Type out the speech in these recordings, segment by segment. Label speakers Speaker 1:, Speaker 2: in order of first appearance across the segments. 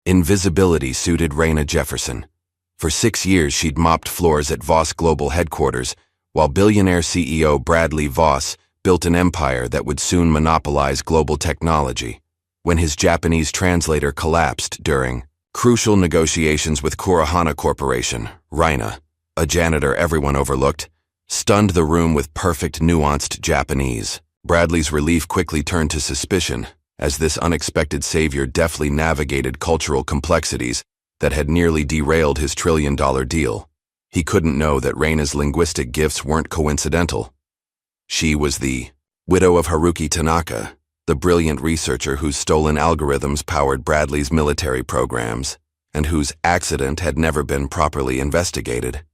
Speaker 1: Invisibility suited Raina Jefferson. For 6 years she'd mopped floors at Voss Global headquarters, while billionaire CEO Bradley Voss built an empire that would soon monopolize global technology. When his Japanese translator collapsed during crucial negotiations with Kurihana Corporation, Raina, a janitor everyone overlooked, stunned the room with perfect nuanced Japanese. Bradley's relief quickly turned to suspicion, as this unexpected savior deftly navigated cultural complexities that had nearly derailed his trillion-dollar deal. He couldn't know that Raina's linguistic gifts weren't coincidental. She was the widow of Haruki Tanaka, the brilliant researcher whose stolen algorithms powered Bradley's military programs, and whose accident had never been properly investigated.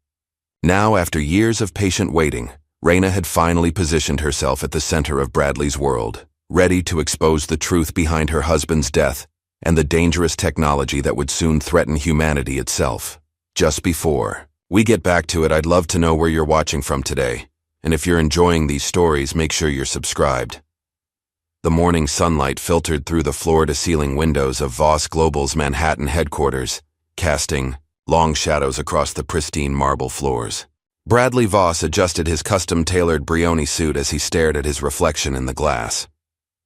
Speaker 1: Now, after years of patient waiting, Raina had finally positioned herself at the center of Bradley's world, ready to expose the truth behind her husband's death and the dangerous technology that would soon threaten humanity itself. Just before we get back to it, I'd love to know where you're watching from today, and if you're enjoying these stories, make sure you're subscribed. The morning sunlight filtered through the floor-to-ceiling windows of Voss Global's Manhattan headquarters, casting long shadows across the pristine marble floors. Bradley Voss adjusted his custom-tailored Brioni suit as he stared at his reflection in the glass.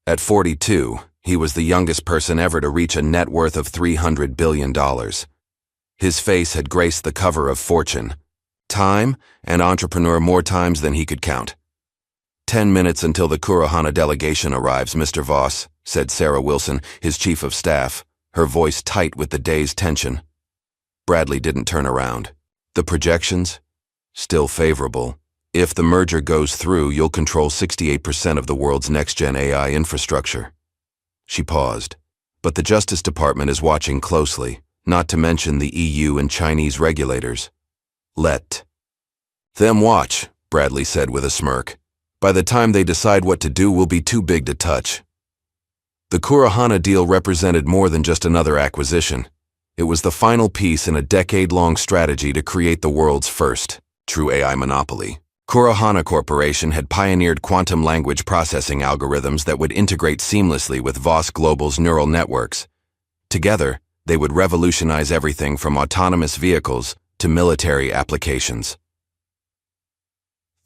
Speaker 1: At 42, he was the youngest person ever to reach a net worth of $300 billion. His face had graced the cover of Fortune, Time, and Entrepreneur more times than he could count. 10 minutes until the Kurihana delegation arrives, Mr. Voss, said Sarah Wilson, his chief of staff, her voice tight with the day's tension. Bradley didn't turn around. The projections? Still favorable. If the merger goes through, you'll control 68% of the world's next-gen AI infrastructure. She paused. But the Justice Department is watching closely, not to mention the EU and Chinese regulators. Let them watch, Bradley said with a smirk. By the time they decide what to do, we'll be too big to touch. The Kurihana deal represented more than just another acquisition. It was the final piece in a decade-long strategy to create the world's first true AI monopoly. Kurihana Corporation had pioneered quantum language processing algorithms that would integrate seamlessly with Voss Global's neural networks. Together, they would revolutionize everything from autonomous vehicles to military applications.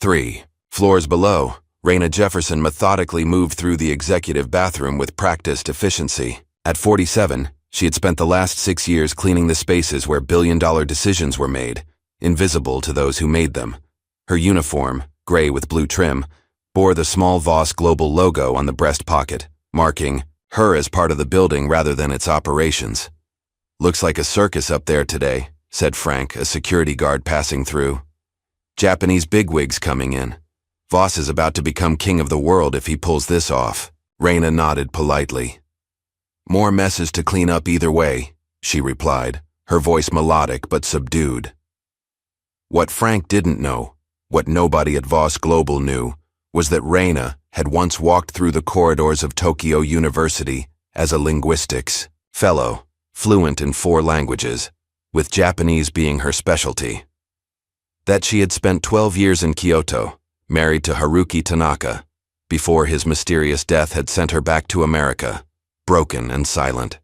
Speaker 1: 3 floors below, Raina Jefferson methodically moved through the executive bathroom with practiced efficiency. At 47, she had spent the last 6 years cleaning the spaces where billion-dollar decisions were made, invisible to those who made them. Her uniform, gray with blue trim, bore the small Voss Global logo on the breast pocket, marking her as part of the building rather than its operations. Looks like a circus up there today, said Frank, a security guard passing through. Japanese bigwigs coming in. Voss is about to become king of the world if he pulls this off. Raina nodded politely. More messes to clean up either way, she replied, her voice melodic but subdued. What Frank didn't know, what nobody at Voss Global knew, was that Raina had once walked through the corridors of Tokyo University as a linguistics fellow, fluent in 4 languages, with Japanese being her specialty. That she had spent 12 years in Kyoto, married to Haruki Tanaka, before his mysterious death had sent her back to America, broken and silent.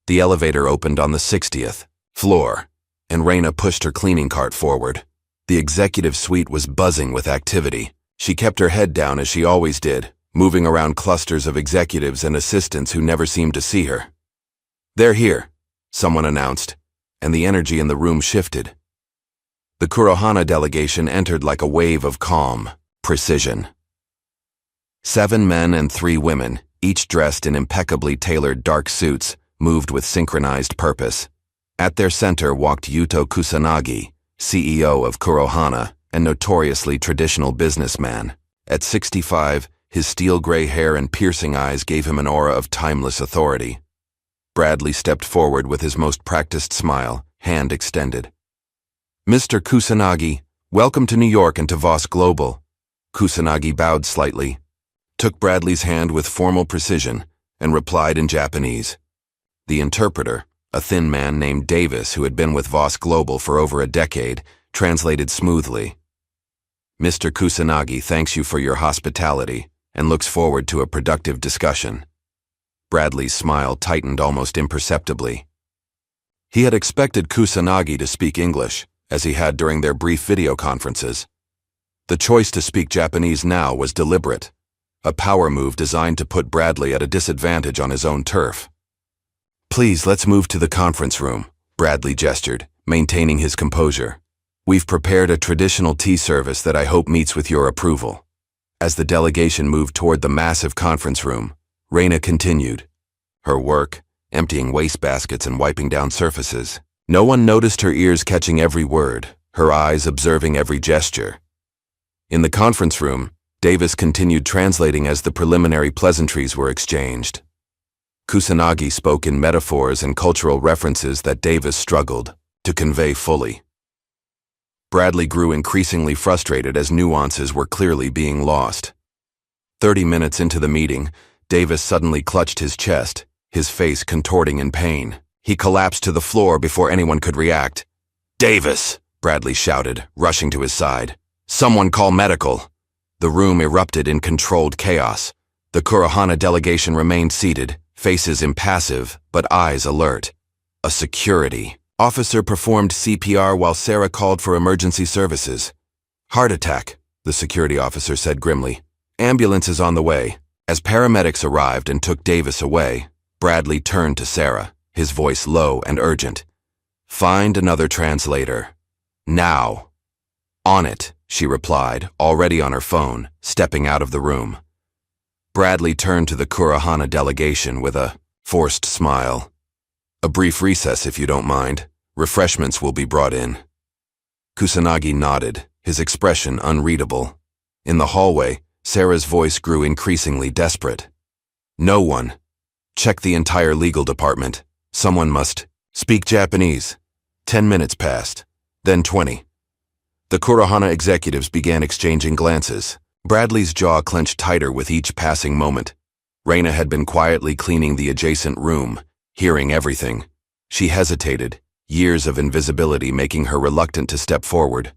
Speaker 1: The elevator opened on the 60th floor, and Raina pushed her cleaning cart forward. The executive suite was buzzing with activity. She kept her head down as she always did, moving around clusters of executives and assistants who never seemed to see her. "They're here," someone announced, and the energy in the room shifted. The Kurihana delegation entered like a wave of calm precision. 7 men and 3 women, each dressed in impeccably tailored dark suits, moved with synchronized purpose. At their center walked Yuto Kusanagi, CEO of Kurihana and notoriously traditional businessman. At 65, his steel-gray hair and piercing eyes gave him an aura of timeless authority. Bradley stepped forward with his most practiced smile, hand extended. "Mr. Kusanagi, welcome to New York and to Voss Global." Kusanagi bowed slightly, took Bradley's hand with formal precision, and replied in Japanese. The interpreter, a thin man named Davis who had been with Voss Global for over a decade, translated smoothly. "Mr. Kusanagi thanks you for your hospitality and looks forward to a productive discussion." Bradley's smile tightened almost imperceptibly. He had expected Kusanagi to speak English, as he had during their brief video conferences. The choice to speak Japanese now was deliberate, a power move designed to put Bradley at a disadvantage on his own turf. "Please, let's move to the conference room," Bradley gestured, maintaining his composure. "We've prepared a traditional tea service that I hope meets with your approval." As the delegation moved toward the massive conference room, Reina continued her work, emptying wastebaskets and wiping down surfaces. No one noticed her ears catching every word, her eyes observing every gesture. In the conference room, Davis continued translating as the preliminary pleasantries were exchanged. Kusanagi spoke in metaphors and cultural references that Davis struggled to convey fully. Bradley grew increasingly frustrated as nuances were clearly being lost. 30 minutes into the meeting, Davis suddenly clutched his chest, his face contorting in pain. He collapsed to the floor before anyone could react. "Davis!" Bradley shouted, rushing to his side. "Someone call medical!" The room erupted in controlled chaos. The Kurohana delegation remained seated, faces impassive, but eyes alert. A security officer performed CPR while Sarah called for emergency services. "Heart attack," the security officer said grimly. "Ambulance is on the way." As paramedics arrived and took Davis away, Bradley turned to Sarah, his voice low and urgent. "Find another translator. Now." "On it," she replied, already on her phone, stepping out of the room. Bradley turned to the Kurohana delegation with a forced smile. "A brief recess, if you don't mind. Refreshments will be brought in." Kusanagi nodded, his expression unreadable. In the hallway, Sarah's voice grew increasingly desperate. "No one. Check the entire legal department. Someone must speak Japanese." 10 minutes passed, then 20. The Kurohana executives began exchanging glances. Bradley's jaw clenched tighter with each passing moment. Reina had been quietly cleaning the adjacent room, hearing everything. She hesitated, years of invisibility making her reluctant to step forward.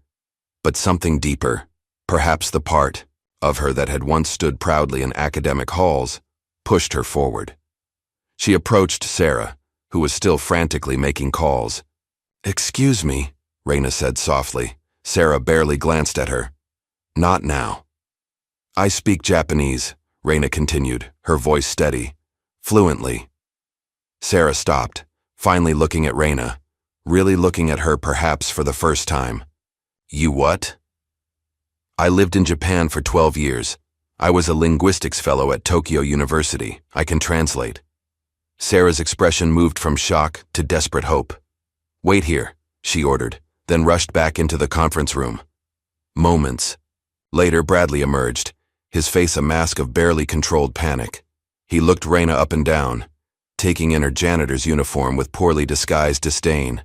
Speaker 1: But something deeper, perhaps the part of her that had once stood proudly in academic halls, pushed her forward. She approached Sarah, who was still frantically making calls. "Excuse me," Reina said softly. Sarah barely glanced at her. "Not now." "I speak Japanese," Reina continued, her voice steady, fluently. Sarah stopped, finally looking at Reina, really looking at her perhaps for the first time. "You what?" "I lived in Japan for 12 years. I was a linguistics fellow at Tokyo University. I can translate." Sarah's expression moved from shock to desperate hope. "Wait here," she ordered, then rushed back into the conference room. Moments later, Bradley emerged, his face a mask of barely controlled panic. He looked Reina up and down, taking in her janitor's uniform with poorly disguised disdain.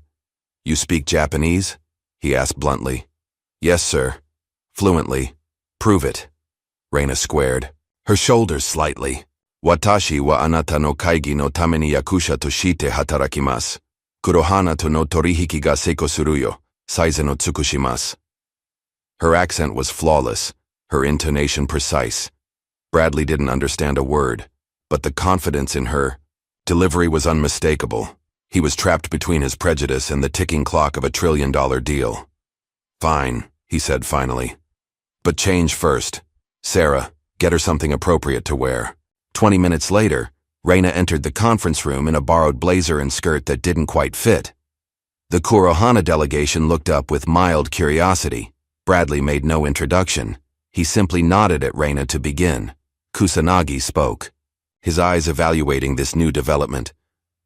Speaker 1: "You speak Japanese?" he asked bluntly. "Yes, sir." Fluently. "Prove it." Reina squared, her shoulders slightly. "Watashi wa anata no kaigi no tame ni yakusha to shite hatarakimasu. Kurohana to no torihiki ga seiko suru yo. Saizen no tsukushimasu." Her accent was flawless, her intonation precise. Bradley didn't understand a word, but the confidence in her delivery was unmistakable. He was trapped between his prejudice and the ticking clock of $1 trillion deal. "Fine," he said finally. "But change first. Sarah, get her something appropriate to wear." 20 minutes later, Reina entered the conference room in a borrowed blazer and skirt that didn't quite fit. The Kurohana delegation looked up with mild curiosity. Bradley made no introduction. He simply nodded at Reina to begin. Kusanagi spoke, his eyes evaluating this new development.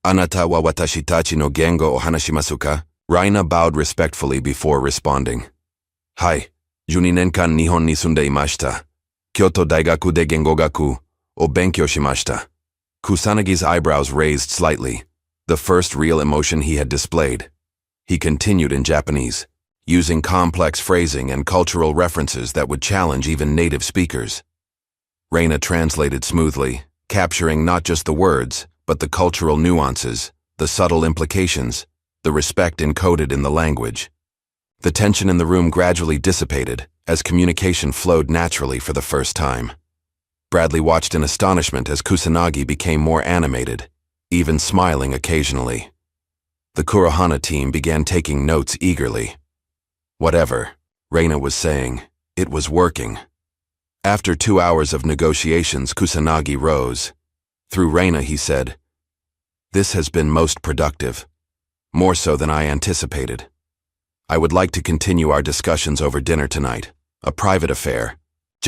Speaker 1: "Anata wa watashi tachi no gengo o hanashimasu ka?" Reina bowed respectfully before responding. "Hai, 12 nenkan Nihon ni sunde imashita. Kyoto Daigaku de Gengogaku o benkyou shimashita." Kusanagi's eyebrows raised slightly, the first real emotion he had displayed. He continued in Japanese, using complex phrasing and cultural references that would challenge even native speakers. Reina translated smoothly, capturing not just the words, but the cultural nuances, the subtle implications, the respect encoded in the language. The tension in the room gradually dissipated as communication flowed naturally for the first time. Bradley watched in astonishment as Kusanagi became more animated, even smiling occasionally. The Kurohana team began taking notes eagerly. Whatever Reina was saying, it was working. After 2 hours of negotiations, Kusanagi rose. Through Reina, he said, "This has been most productive, more so than I anticipated. I would like to continue our discussions over dinner tonight, a private affair.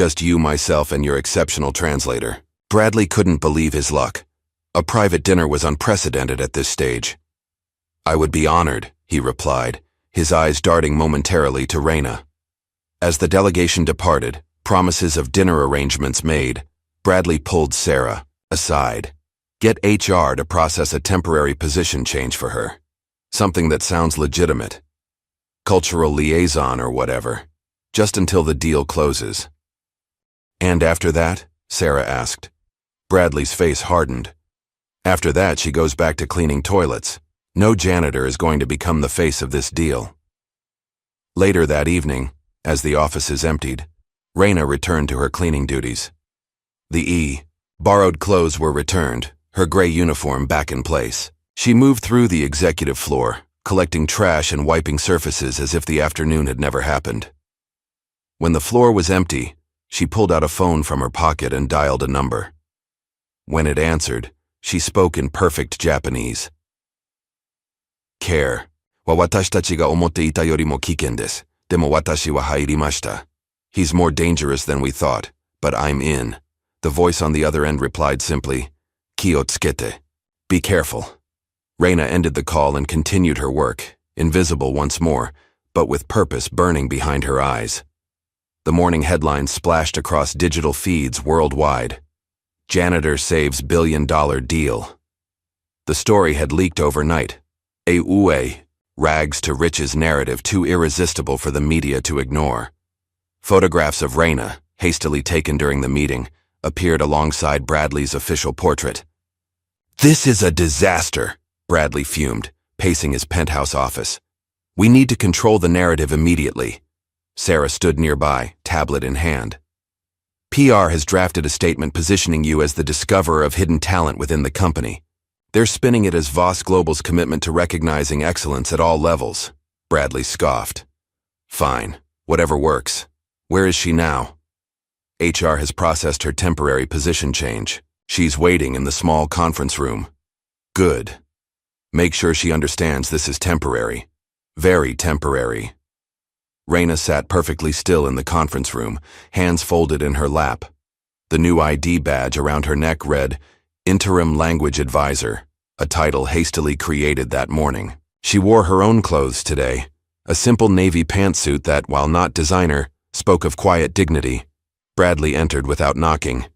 Speaker 1: Just you, myself, and your exceptional translator." Bradley couldn't believe his luck. A private dinner was unprecedented at this stage. "I would be honored," he replied, his eyes darting momentarily to Reina. As the delegation departed, promises of dinner arrangements made, Bradley pulled Sarah aside. "Get HR to process a temporary position change for her. Something that sounds legitimate. Cultural liaison or whatever, just until the deal closes." "And after that?" Sarah asked. Bradley's face hardened. "After that, she goes back to cleaning toilets. No janitor is going to become the face of this deal." Later that evening, as the offices emptied, Reina returned to her cleaning duties. The borrowed clothes were returned, her gray uniform back in place. She moved through the executive floor, collecting trash and wiping surfaces as if the afternoon had never happened. When the floor was empty, she pulled out a phone from her pocket and dialed a number. When it answered, she spoke in perfect Japanese. "Care. Wa watashi tachi ga omotte ita yori mo kiken desu. Demo watashi wa hairimashita. He's more dangerous than we thought, but I'm in." The voice on the other end replied simply, "Ki o tsukete. Be careful." Reina ended the call and continued her work, invisible once more, but with purpose burning behind her eyes. The morning headlines splashed across digital feeds worldwide. Janitor saves billion-dollar deal. The story had leaked overnight. A rags to riches narrative too irresistible for the media to ignore. Photographs of Reina, hastily taken during the meeting, appeared alongside Bradley's official portrait. "This is a disaster," Bradley fumed, pacing his penthouse office. "We need to control the narrative immediately." Sarah stood nearby, tablet in hand. "PR has drafted a statement positioning you as the discoverer of hidden talent within the company. They're spinning it as Voss Global's commitment to recognizing excellence at all levels." Bradley scoffed. "Fine, whatever works. Where is she now?" "HR has processed her temporary position change. She's waiting in the small conference room." "Good. Make sure she understands this is temporary. Very temporary." Reina sat perfectly still in the conference room, hands folded in her lap. The new ID badge around her neck read, "Interim Language Advisor," a title hastily created that morning. She wore her own clothes today, a simple navy pantsuit that, while not designer, spoke of quiet dignity. Bradley entered without knocking.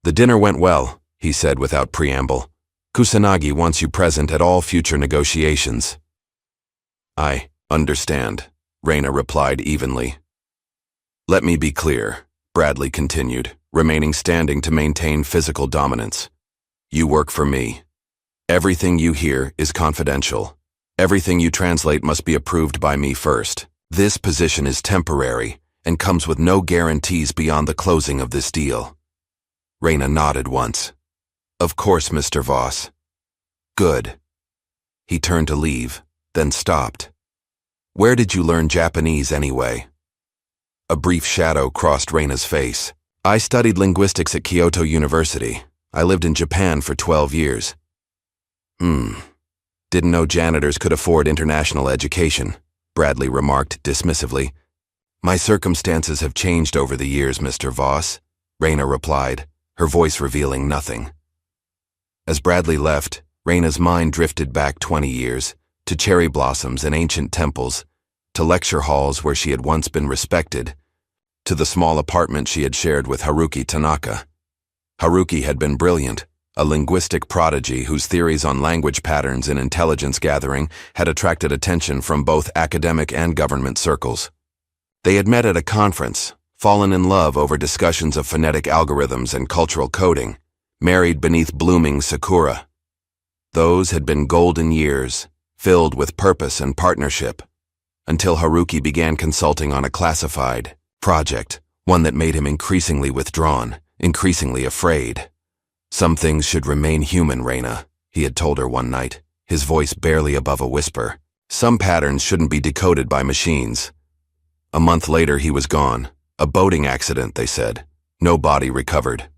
Speaker 1: "The dinner went well," he said without preamble. "Kusanagi wants you present at all future negotiations." "I understand," Reina replied evenly. "Let me be clear," Bradley continued, remaining standing to maintain physical dominance. "You work for me. Everything you hear is confidential. Everything you translate must be approved by me first. This position is temporary and comes with no guarantees beyond the closing of this deal." Reina nodded once. "Of course, Mr. Voss." "Good." He turned to leave, then stopped. "Where did you learn Japanese anyway?" A brief shadow crossed Reina's face. "I studied linguistics at Kyoto University. I lived in Japan for 12 years. Didn't know janitors could afford international education," Bradley remarked dismissively. "My circumstances have changed over the years, Mr. Voss," Reina replied, her voice revealing nothing. As Bradley left, Reina's mind drifted back 20 years, to cherry blossoms and ancient temples, to lecture halls where she had once been respected, to the small apartment she had shared with Haruki Tanaka. Haruki had been brilliant, a linguistic prodigy whose theories on language patterns in intelligence gathering had attracted attention from both academic and government circles. They had met at a conference, fallen in love over discussions of phonetic algorithms and cultural coding, married beneath blooming sakura. Those had been golden years, filled with purpose and partnership, until Haruki began consulting on a classified project, one that made him increasingly withdrawn, increasingly afraid. "Some things should remain human, Reina," he had told her one night, his voice barely above a whisper. "Some patterns shouldn't be decoded by machines." A month later, he was gone. A boating accident, they said. No body recovered.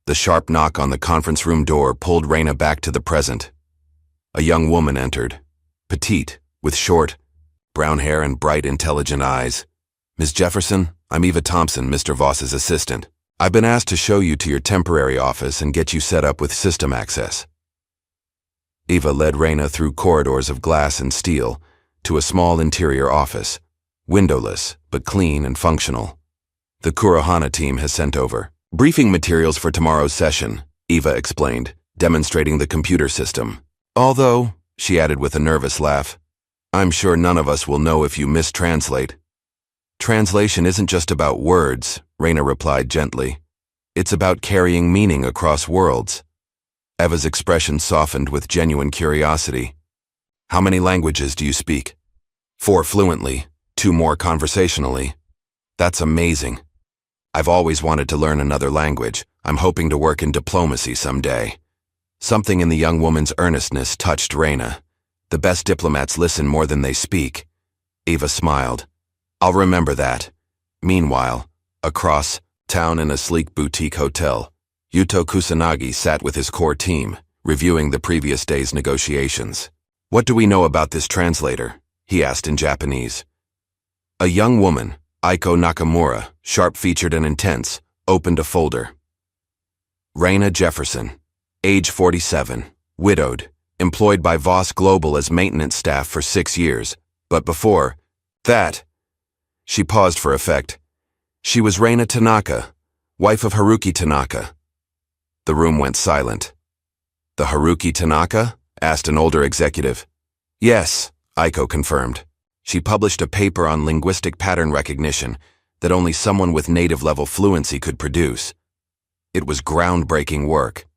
Speaker 1: The sharp knock on the conference room door pulled Reina back to the present. A young woman entered, petite, with short, brown hair and bright, intelligent eyes. "Miss Jefferson, I'm Eva Thompson, Mr. Voss's assistant. I've been asked to show you to your temporary office and get you set up with system access." Eva led Reina through corridors of glass and steel to a small interior office, windowless but clean and functional. "The Kurohana team has sent over briefing materials for tomorrow's session," Eva explained, demonstrating the computer system. "Although," she added with a nervous laugh, "I'm sure none of us will know if you mistranslate." "Translation isn't just about words," Reina replied gently. "It's about carrying meaning across worlds." Eva's expression softened with genuine curiosity. "How many languages do you speak?" "4 fluently, 2 more conversationally." "That's amazing. I've always wanted to learn another language. I'm hoping to work in diplomacy someday." Something in the young woman's earnestness touched Reina. The best diplomats listen more than they speak. Eva smiled. "I'll remember that." Meanwhile, across town in a sleek boutique hotel, Yuto Kusanagi sat with his core team, reviewing the previous day's negotiations. "What do we know about this translator?" he asked in Japanese. A young woman, Aiko Nakamura, sharp-featured and intense, opened a folder. Reina Jefferson, age 47, widowed, employed by Voss Global as maintenance staff for 6 years, but before that, she paused for effect. She was Reina Tanaka, wife of Haruki Tanaka. The room went silent. "The Haruki Tanaka?" asked an older executive. "Yes," Aiko confirmed. She published a paper on linguistic pattern recognition that only someone with native-level fluency could produce. It was groundbreaking work.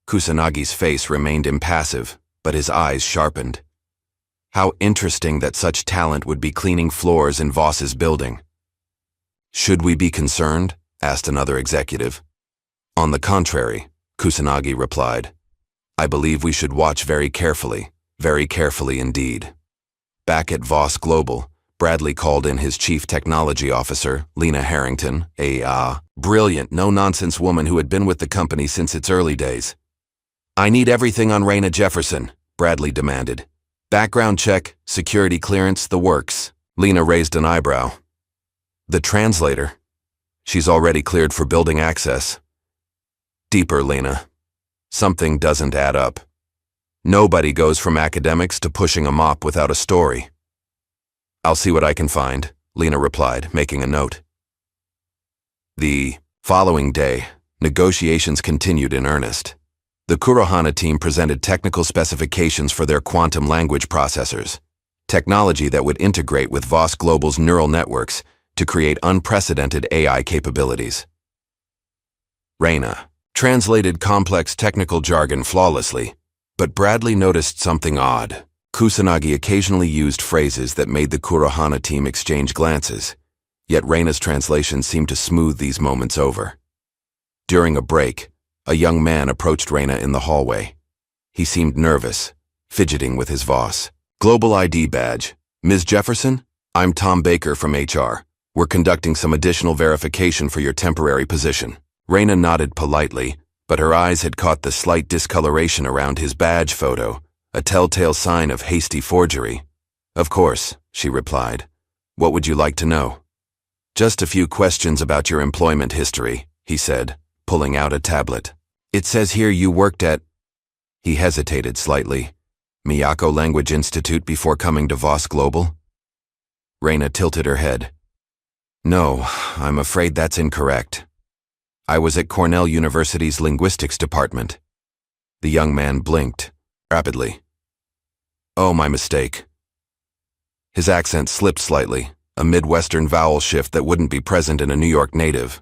Speaker 1: Kusanagi's face remained impassive, but his eyes sharpened. How interesting that such talent would be cleaning floors in Voss's building. "Should we be concerned?" asked another executive. "On the contrary," Kusanagi replied. "I believe we should watch very carefully indeed." Back at Voss Global, Bradley called in his chief technology officer, Lena Harrington, a brilliant, no-nonsense woman who had been with the company since its early days. "I need everything on Reina Jefferson," Bradley demanded. "Background check, security clearance, the works." Lena raised an eyebrow. "The translator? She's already cleared for building access." "Deeper, Lena. Something doesn't add up. Nobody goes from academics to pushing a mop without a story." "I'll see what I can find," Lena replied, making a note. The following day, negotiations continued in earnest. The Kurohana team presented technical specifications for their quantum language processors, technology that would integrate with Voss Global's neural networks to create unprecedented AI capabilities. Reina translated complex technical jargon flawlessly, but Bradley noticed something odd. Kusanagi occasionally used phrases that made the Kurohana team exchange glances, yet Reina's translation seemed to smooth these moments over. During a break, a young man approached Reina in the hallway. He seemed nervous, fidgeting with his Voss Global ID badge. "Ms. Jefferson, I'm Tom Baker from HR. We're conducting some additional verification for your temporary position." Reina nodded politely, but her eyes had caught the slight discoloration around his badge photo, a telltale sign of hasty forgery. "Of course," she replied. "What would you like to know?" "Just a few questions about your employment history," he said, pulling out a tablet. "It says here you worked at—" He hesitated slightly. "Miyako Language Institute before coming to Voss Global?" Reina tilted her head. "No, I'm afraid that's incorrect. I was at Cornell University's linguistics department." The young man blinked, rapidly. "Oh, my mistake." His accent slipped slightly, a Midwestern vowel shift that wouldn't be present in a New York native.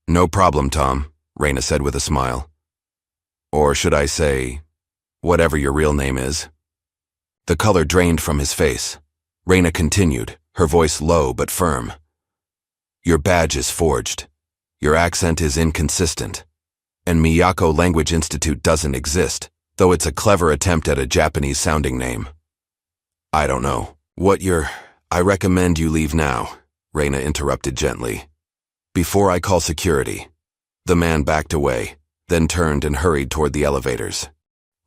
Speaker 1: "No problem, Tom," Reina said with a smile. "Or should I say, whatever your real name is." The color drained from his face. Reina continued, her voice low but firm. "Your badge is forged. Your accent is inconsistent. And Miyako Language Institute doesn't exist, though it's a clever attempt at a Japanese-sounding name. I don't know. I recommend you leave now, Reina interrupted gently. Before I call security. The man backed away, then turned and hurried toward the elevators.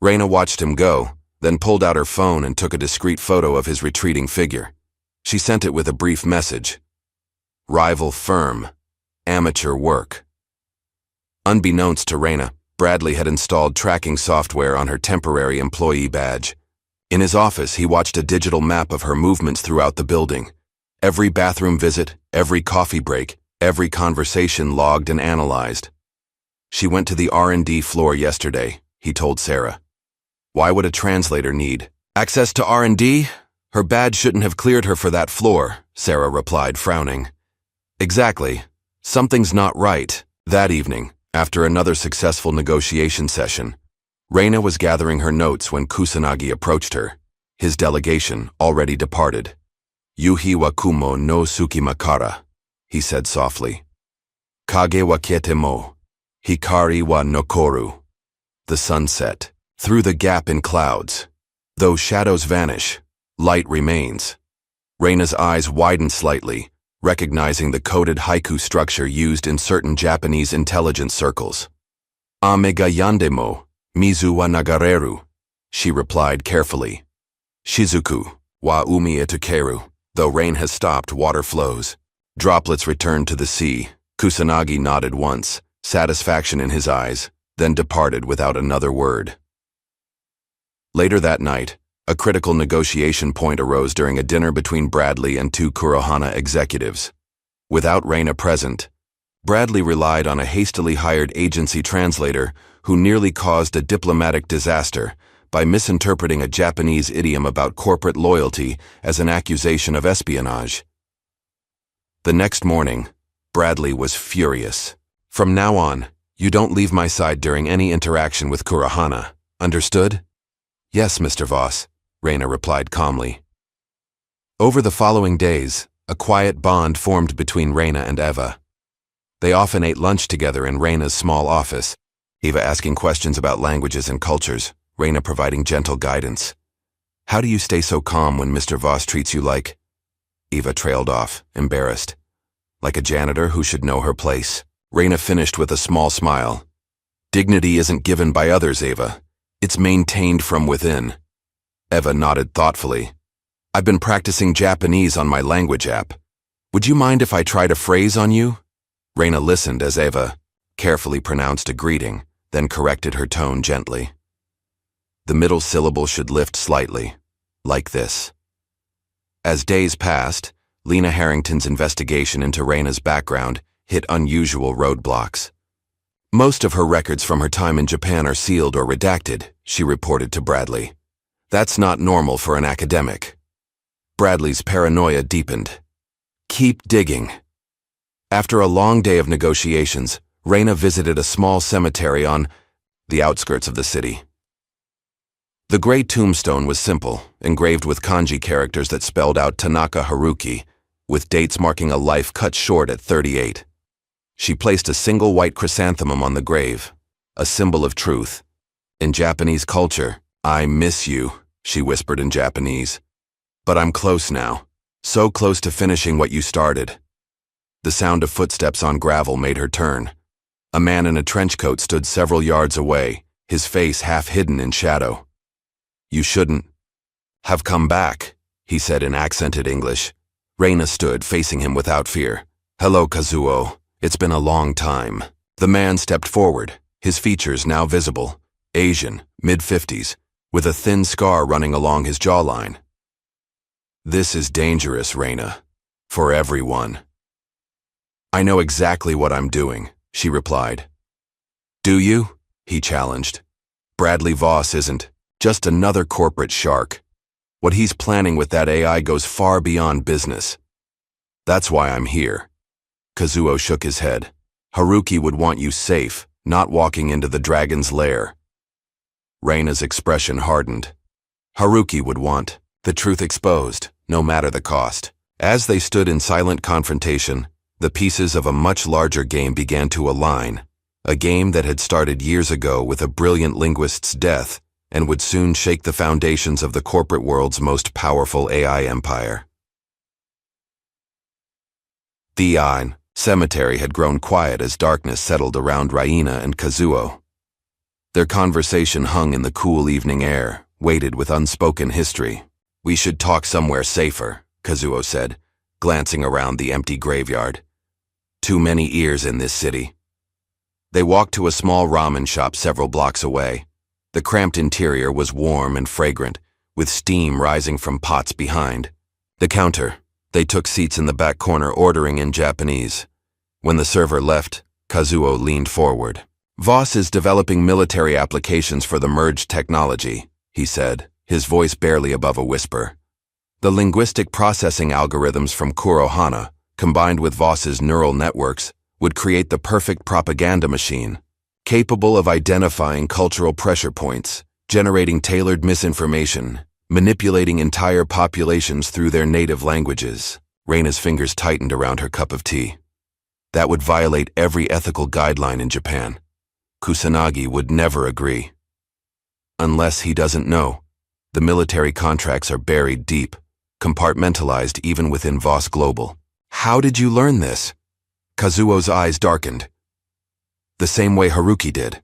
Speaker 1: Reina watched him go, then pulled out her phone and took a discreet photo of his retreating figure. She sent it with a brief message. Rival firm. Amateur work. Unbeknownst to Reina, Bradley had installed tracking software on her temporary employee badge. In his office, he watched a digital map of her movements throughout the building. Every bathroom visit, every coffee break, every conversation logged and analyzed. She went to the R&D floor yesterday, he told Sarah. Why would a translator need access to R&D? Her badge shouldn't have cleared her for that floor, Sarah replied, frowning. Exactly. Something's not right. That evening, after another successful negotiation session, Reina was gathering her notes when Kusanagi approached her. His delegation already departed. Yuhi wa kumo no sukimakara, he said softly. Kage wa kete mo, hikari wa nokoru. The sun set. Through the gap in clouds. Though shadows vanish, light remains. Reina's eyes widened slightly, recognizing the coded haiku structure used in certain Japanese intelligence circles. Ame ga yandemo, mizu wa nagareru, she replied carefully. Shizuku wa umi etukeru. Though rain has stopped, water flows. Droplets return to the sea. Kusanagi nodded once, satisfaction in his eyes, then departed without another word. Later that night, a critical negotiation point arose during a dinner between Bradley and two Kurohana executives. Without Reina present, Bradley relied on a hastily hired agency translator who nearly caused a diplomatic disaster by misinterpreting a Japanese idiom about corporate loyalty as an accusation of espionage. The next morning, Bradley was furious. From now on, you don't leave my side during any interaction with Kurohana. Understood? Yes, Mr. Voss, Reina replied calmly. Over the following days, a quiet bond formed between Reina and Eva. They often ate lunch together in Reina's small office, Eva asking questions about languages and cultures, Reina providing gentle guidance. How do you stay so calm when Mr. Voss treats you like... Eva trailed off, embarrassed. Like a janitor who should know her place. Reina finished with a small smile. Dignity isn't given by others, Eva. It's maintained from within. Eva nodded thoughtfully. I've been practicing Japanese on my language app. Would you mind if I tried a phrase on you? Reina listened as Eva carefully pronounced a greeting, then corrected her tone gently. The middle syllable should lift slightly, like this. As days passed, Lena Harrington's investigation into Reina's background hit unusual roadblocks. Most of her records from her time in Japan are sealed or redacted, she reported to Bradley. That's not normal for an academic. Bradley's paranoia deepened. Keep digging. After a long day of negotiations, Reina visited a small cemetery on the outskirts of the city. The gray tombstone was simple, engraved with kanji characters that spelled out Tanaka Haruki, with dates marking a life cut short at 38. She placed a single white chrysanthemum on the grave, a symbol of truth. In Japanese culture, I miss you, she whispered in Japanese. But I'm close now, so close to finishing what you started. The sound of footsteps on gravel made her turn. A man in a trench coat stood several yards away, his face half hidden in shadow. You shouldn't have come back, he said in accented English. Reina stood facing him without fear. Hello, Kazuo. It's been a long time. The man stepped forward, his features now visible, Asian, mid-50s, with a thin scar running along his jawline. This is dangerous, Reina. For everyone. I know exactly what I'm doing, she replied. Do you? He challenged. Bradley Voss isn't just another corporate shark. What he's planning with that AI goes far beyond business. That's why I'm here. Kazuo shook his head. Haruki would want you safe, not walking into the dragon's lair. Reina's expression hardened. Haruki would want the truth exposed, no matter the cost. As they stood in silent confrontation, The pieces of a much larger game began to align, a game that had started years ago with a brilliant linguist's death and would soon shake the foundations of the corporate world's most powerful AI empire. The cemetery had grown quiet as darkness settled around Raina and Kazuo. Their conversation hung in the cool evening air, weighted with unspoken history. "We should talk somewhere safer," Kazuo said, glancing around the empty graveyard. "Too many ears in this city." They walked to a small ramen shop several blocks away. The cramped interior was warm and fragrant, with steam rising from pots behind. The counter. They took seats in the back corner, ordering in Japanese. When the server left, Kazuo leaned forward. "Voss is developing military applications for the merged technology," he said, his voice barely above a whisper. The linguistic processing algorithms from Kurohana, combined with Voss's neural networks, would create the perfect propaganda machine, capable of identifying cultural pressure points, generating tailored misinformation, manipulating entire populations through their native languages. Reina's fingers tightened around her cup of tea. That would violate every ethical guideline in Japan. Kusanagi would never agree. Unless he doesn't know, the military contracts are buried deep, compartmentalized even within Voss Global. "How did you learn this?" Kazuo's eyes darkened. "The same way Haruki did."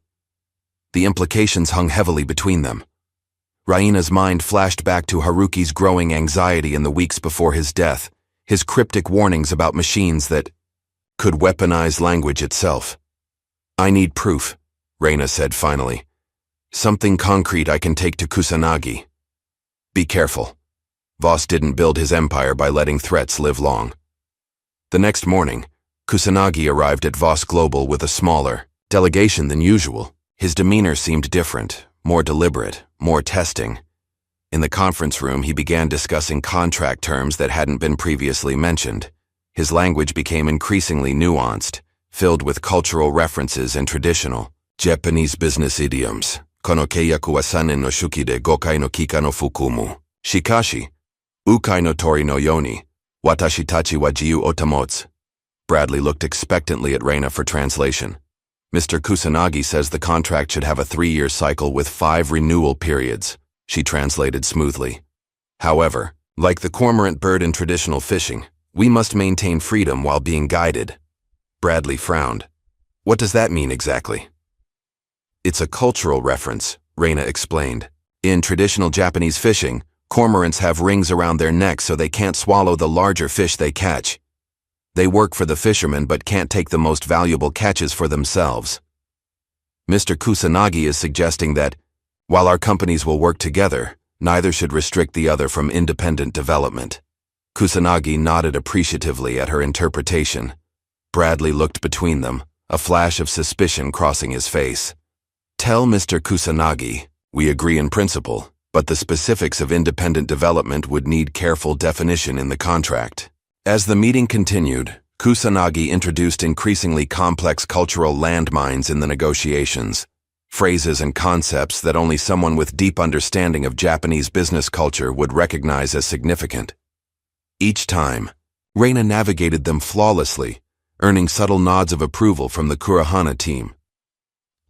Speaker 1: The implications hung heavily between them. Raina's mind flashed back to Haruki's growing anxiety in the weeks before his death, his cryptic warnings about machines that could weaponize language itself. "I need proof," Reina said finally. "Something concrete I can take to Kusanagi." "Be careful. Voss didn't build his empire by letting threats live long." The next morning, Kusanagi arrived at Voss Global with a smaller delegation than usual. His demeanor seemed different, more deliberate, more testing. In the conference room, he began discussing contract terms that hadn't been previously mentioned. His language became increasingly nuanced, filled with cultural references and traditional Japanese business idioms. "Kono keiyaku wa 3 no shuki de 5 kai no kika no fukumu. Shikashi, ukai no tori no yoni, watashi tachi wa jiyu otamotsu." Bradley looked expectantly at Reina for translation. "Mr. Kusanagi says the contract should have a 3-year cycle with 5 renewal periods," she translated smoothly. "However, like the cormorant bird in traditional fishing, we must maintain freedom while being guided." Bradley frowned. "What does that mean exactly?" "It's a cultural reference," Reina explained. "In traditional Japanese fishing, cormorants have rings around their necks so they can't swallow the larger fish they catch. They work for the fishermen but can't take the most valuable catches for themselves. Mr. Kusanagi is suggesting that, while our companies will work together, neither should restrict the other from independent development." Kusanagi nodded appreciatively at her interpretation. Bradley looked between them, a flash of suspicion crossing his face. "Tell Mr. Kusanagi, we agree in principle, but the specifics of independent development would need careful definition in the contract." As the meeting continued, Kusanagi introduced increasingly complex cultural landmines in the negotiations, phrases and concepts that only someone with deep understanding of Japanese business culture would recognize as significant. Each time, Reina navigated them flawlessly, earning subtle nods of approval from the Kurohana team.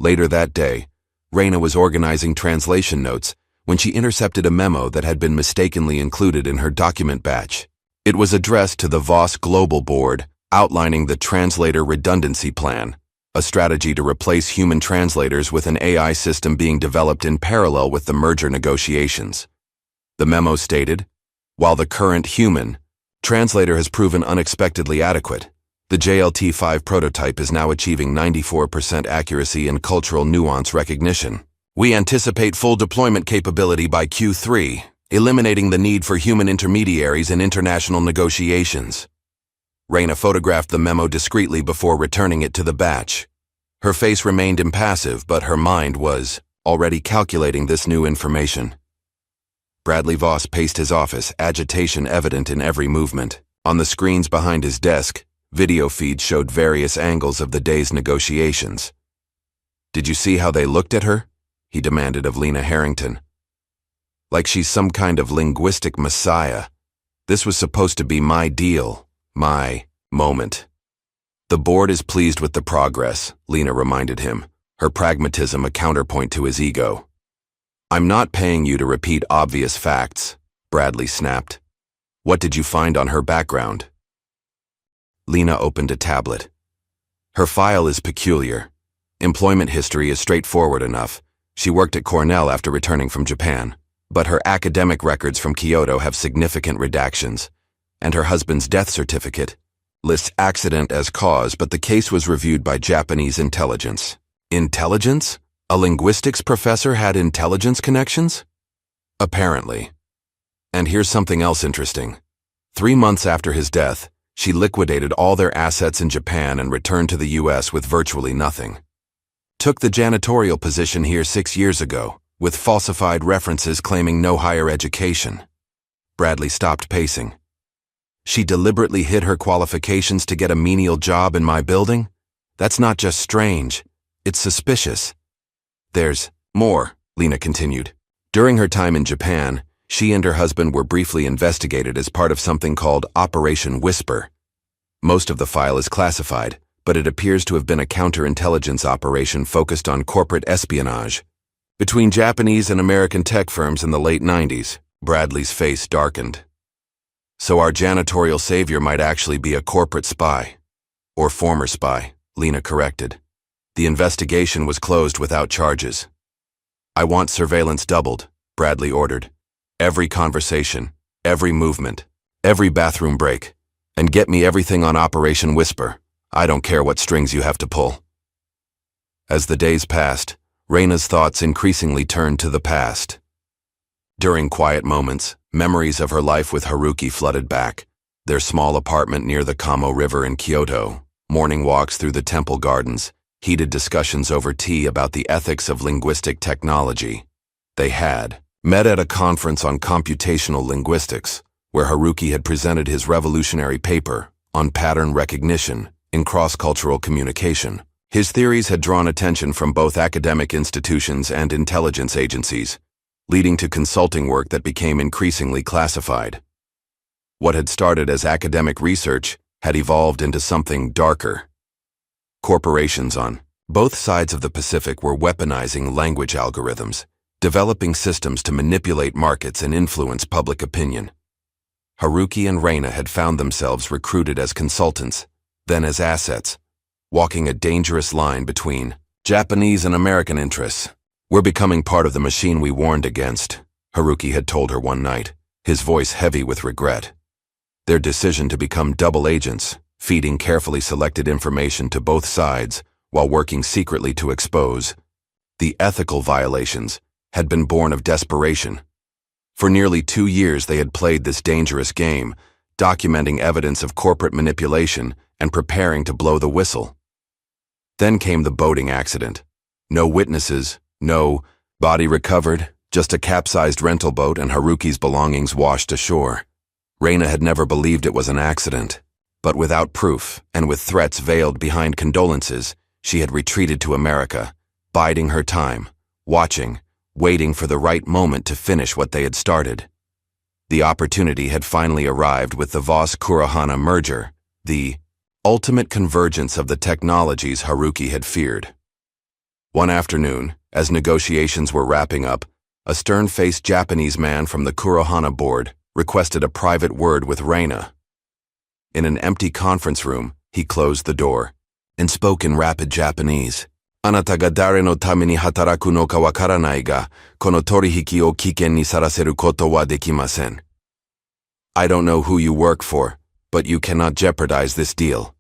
Speaker 1: Later that day, Reina was organizing translation notes when she intercepted a memo that had been mistakenly included in her document batch. It was addressed to the Voss Global Board, outlining the Translator Redundancy Plan, a strategy to replace human translators with an AI system being developed in parallel with the merger negotiations. The memo stated, "While the current human translator has proven unexpectedly adequate, the JLT-5 prototype is now achieving 94% accuracy in cultural nuance recognition. We anticipate full deployment capability by Q3, eliminating the need for human intermediaries in international negotiations." Reina photographed the memo discreetly before returning it to the batch. Her face remained impassive, but her mind was already calculating this new information. Bradley Voss paced his office, agitation evident in every movement. On the screens behind his desk, video feeds showed various angles of the day's negotiations. "Did you see how they looked at her?" he demanded of Lena Harrington. "Like she's some kind of linguistic messiah. This was supposed to be my deal, my moment." The board is pleased with the progress, Lena reminded him, her pragmatism a counterpoint to his ego. I'm not paying you to repeat obvious facts, Bradley snapped. What did you find on her background? Lena opened a tablet. Her file is peculiar. Employment history is straightforward enough. She worked at Cornell after returning from Japan. But her academic records from Kyoto have significant redactions. And her husband's death certificate lists accident as cause, but the case was reviewed by Japanese intelligence. Intelligence? A linguistics professor had intelligence connections? Apparently. And here's something else interesting. 3 months after his death, she liquidated all their assets in Japan and returned to the US with virtually nothing. Took the janitorial position here 6 years ago, with falsified references claiming no higher education. Bradley stopped pacing. She deliberately hid her qualifications to get a menial job in my building? That's not just strange, it's suspicious. There's more, Lena continued. During her time in Japan, she and her husband were briefly investigated as part of something called Operation Whisper. Most of the file is classified, but it appears to have been a counterintelligence operation focused on corporate espionage. Between Japanese and American tech firms in the late 90s, Bradley's face darkened. So our janitorial savior might actually be a corporate spy. Or former spy, Lena corrected. The investigation was closed without charges. I want surveillance doubled, Bradley ordered. Every conversation, every movement, every bathroom break, and get me everything on Operation Whisper. I don't care what strings you have to pull. As the days passed, Reina's thoughts increasingly turned to the past. During quiet moments, memories of her life with Haruki flooded back. Their small apartment near the Kamo River in Kyoto, morning walks through the temple gardens, heated discussions over tea about the ethics of linguistic technology. They had met at a conference on computational linguistics, where Haruki had presented his revolutionary paper on pattern recognition in cross-cultural communication. His theories had drawn attention from both academic institutions and intelligence agencies, leading to consulting work that became increasingly classified. What had started as academic research had evolved into something darker. Corporations on both sides of the Pacific were weaponizing language algorithms, developing systems to manipulate markets and influence public opinion. Haruki and Reina had found themselves recruited as consultants, then as assets, walking a dangerous line between Japanese and American interests. We're becoming part of the machine we warned against, Haruki had told her one night, his voice heavy with regret. Their decision to become double agents, feeding carefully selected information to both sides while working secretly to expose the ethical violations, had been born of desperation. For nearly 2 years they had played this dangerous game, documenting evidence of corporate manipulation and preparing to blow the whistle. Then came the boating accident. No witnesses, no body recovered, just a capsized rental boat and Haruki's belongings washed ashore. Reina had never believed it was an accident, but without proof and with threats veiled behind condolences, she had retreated to America, biding her time, watching, waiting for the right moment to finish what they had started. The opportunity had finally arrived with the Voss-Kurohana merger, the ultimate convergence of the technologies Haruki had feared. One afternoon, as negotiations were wrapping up, a stern-faced Japanese man from the Kurohana board requested a private word with Reina. In an empty conference room, he closed the door and spoke in rapid Japanese. Anata ga dare no tame ni hataraku no ka wakaranai ga, kono torihiki o kiken ni saraseru koto wa dekimasen. I don't know who you work for, but you cannot jeopardize this deal.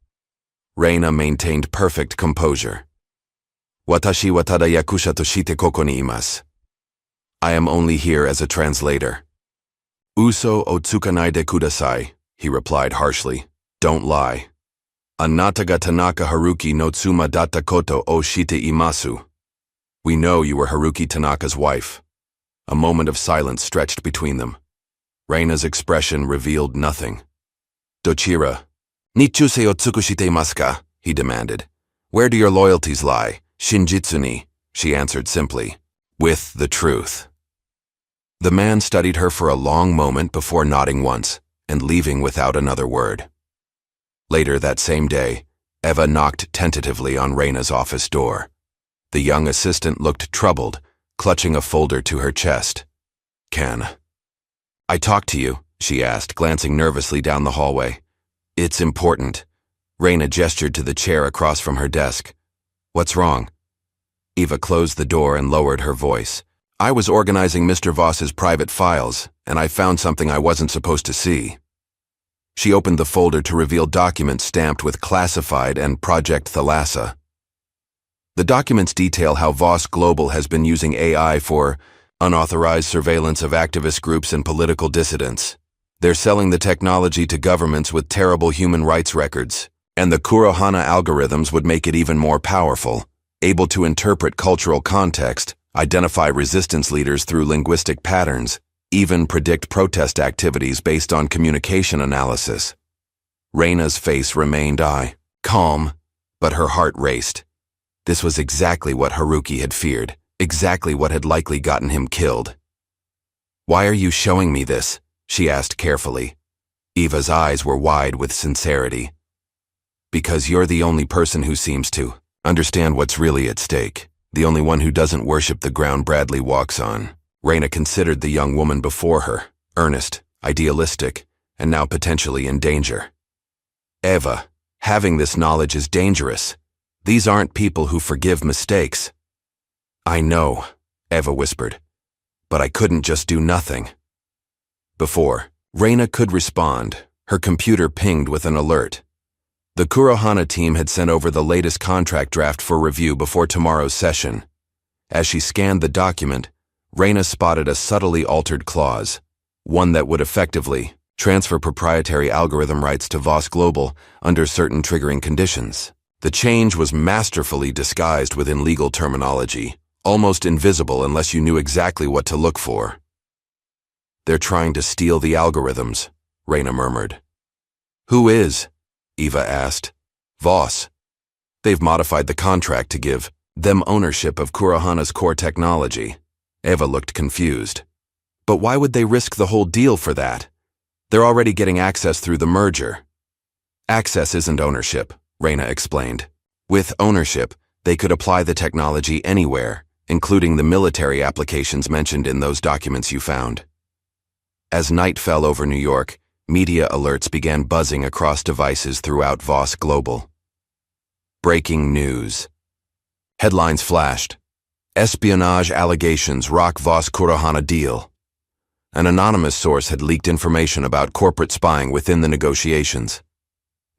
Speaker 1: Reina maintained perfect composure. Watashi wa tada yakusha to shite koko ni imasu. I am only here as a translator. Uso o tsukanai de kudasai, he replied harshly. Don't lie. Anata ga Tanaka Haruki no tsuma datta koto o shite imasu. We know you were Haruki Tanaka's wife. A moment of silence stretched between them. Reina's expression revealed nothing. Dochira. Nichuse o tsukushite imasu ka? He demanded. Where do your loyalties lie? Shinjitsu ni, she answered simply. With the truth. The man studied her for a long moment before nodding once and leaving without another word. Later that same day, Eva knocked tentatively on Reina's office door. The young assistant looked troubled, clutching a folder to her chest. "Can I talk to you?" she asked, glancing nervously down the hallway. "It's important." Reina gestured to the chair across from her desk. "What's wrong?" Eva closed the door and lowered her voice. "I was organizing Mr. Voss's private files, and I found something I wasn't supposed to see." She opened the folder to reveal documents stamped with Classified and Project Thalassa. The documents detail how Voss Global has been using AI for unauthorized surveillance of activist groups and political dissidents. They're selling the technology to governments with terrible human rights records, and the Kurohana algorithms would make it even more powerful, able to interpret cultural context, identify resistance leaders through linguistic patterns, even predict protest activities based on communication analysis. Reina's face remained calm, but her heart raced. This was exactly what Haruki had feared, exactly what had likely gotten him killed. "Why are you showing me this?" she asked carefully. Eva's eyes were wide with sincerity. "Because you're the only person who seems to understand what's really at stake, the only one who doesn't worship the ground Bradley walks on." Reina considered the young woman before her, earnest, idealistic, and now potentially in danger. "Eva, having this knowledge is dangerous. These aren't people who forgive mistakes." "I know," Eva whispered, "but I couldn't just do nothing." Before Reina could respond, her computer pinged with an alert. The Kurohana team had sent over the latest contract draft for review before tomorrow's session. As she scanned the document, Reina spotted a subtly altered clause, one that would effectively transfer proprietary algorithm rights to Voss Global under certain triggering conditions. The change was masterfully disguised within legal terminology, almost invisible unless you knew exactly what to look for. "They're trying to steal the algorithms," Reina murmured. "Who is?" Eva asked. "Voss. They've modified the contract to give them ownership of Kurohana's core technology." Eva looked confused. "But why would they risk the whole deal for that? They're already getting access through the merger." "Access isn't ownership," Reina explained. "With ownership, they could apply the technology anywhere, including the military applications mentioned in those documents you found." As night fell over New York, media alerts began buzzing across devices throughout Voss Global. Breaking news. Headlines flashed. "Espionage allegations rock Voss Kurohana deal." An anonymous source had leaked information about corporate spying within the negotiations.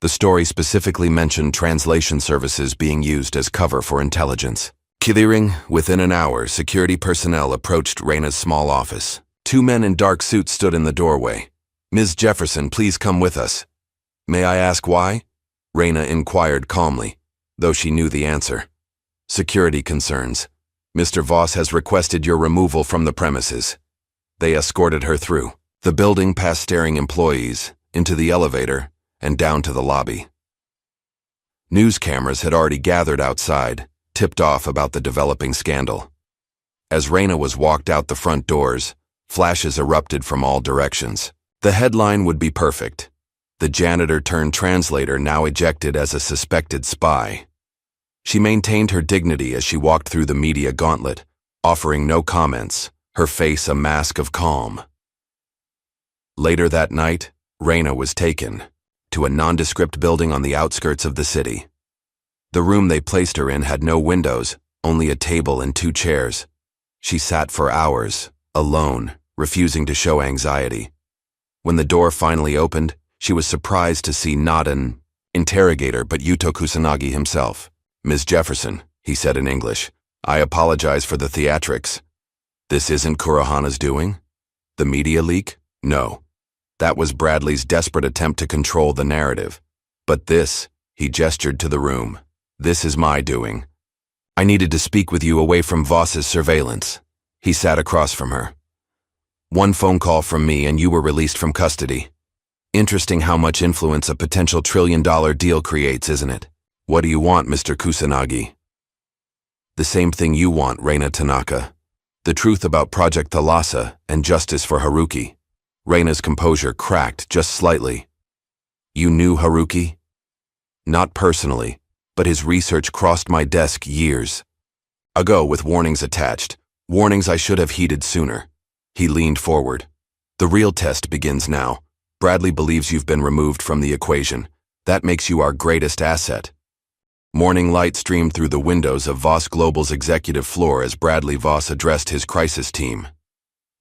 Speaker 1: The story specifically mentioned translation services being used as cover for intelligence. Clearing, within an hour, security personnel approached Reina's small office. Two men in dark suits stood in the doorway. "Ms. Jefferson, please come with us." "May I ask why?" Reina inquired calmly, though she knew the answer. "Security concerns. Mr. Voss has requested your removal from the premises." They escorted her through the building, past staring employees, into the elevator, and down to the lobby. News cameras had already gathered outside, tipped off about the developing scandal. As Reina was walked out the front doors, flashes erupted from all directions. The headline would be perfect. "The janitor turned translator now ejected as a suspected spy." She maintained her dignity as she walked through the media gauntlet, offering no comments, her face a mask of calm. Later that night, Reina was taken to a nondescript building on the outskirts of the city. The room they placed her in had no windows, only a table and 2 chairs. She sat for hours, alone, refusing to show anxiety. When the door finally opened, she was surprised to see not an interrogator but Yuto Kusanagi himself. "Ms. Jefferson," he said in English, "I apologize for the theatrics. This isn't Kurohana's doing? The media leak? No. That was Bradley's desperate attempt to control the narrative. But this," he gestured to the room, "this is my doing. I needed to speak with you away from Voss's surveillance." He sat across from her. "One phone call from me and you were released from custody. Interesting how much influence a potential $1 trillion deal creates, isn't it? What do you want, Mr. Kusanagi?" "The same thing you want, Reina Tanaka. The truth about Project Thalassa and justice for Haruki." Reina's composure cracked just slightly. "You knew Haruki?" Not personally, but his research crossed my desk years ago with warnings attached, warnings I should have heeded sooner. He leaned forward. The real test begins now. Bradley believes you've been removed from the equation. That makes you our greatest asset. Morning light streamed through the windows of Voss Global's executive floor as Bradley Voss addressed his crisis team.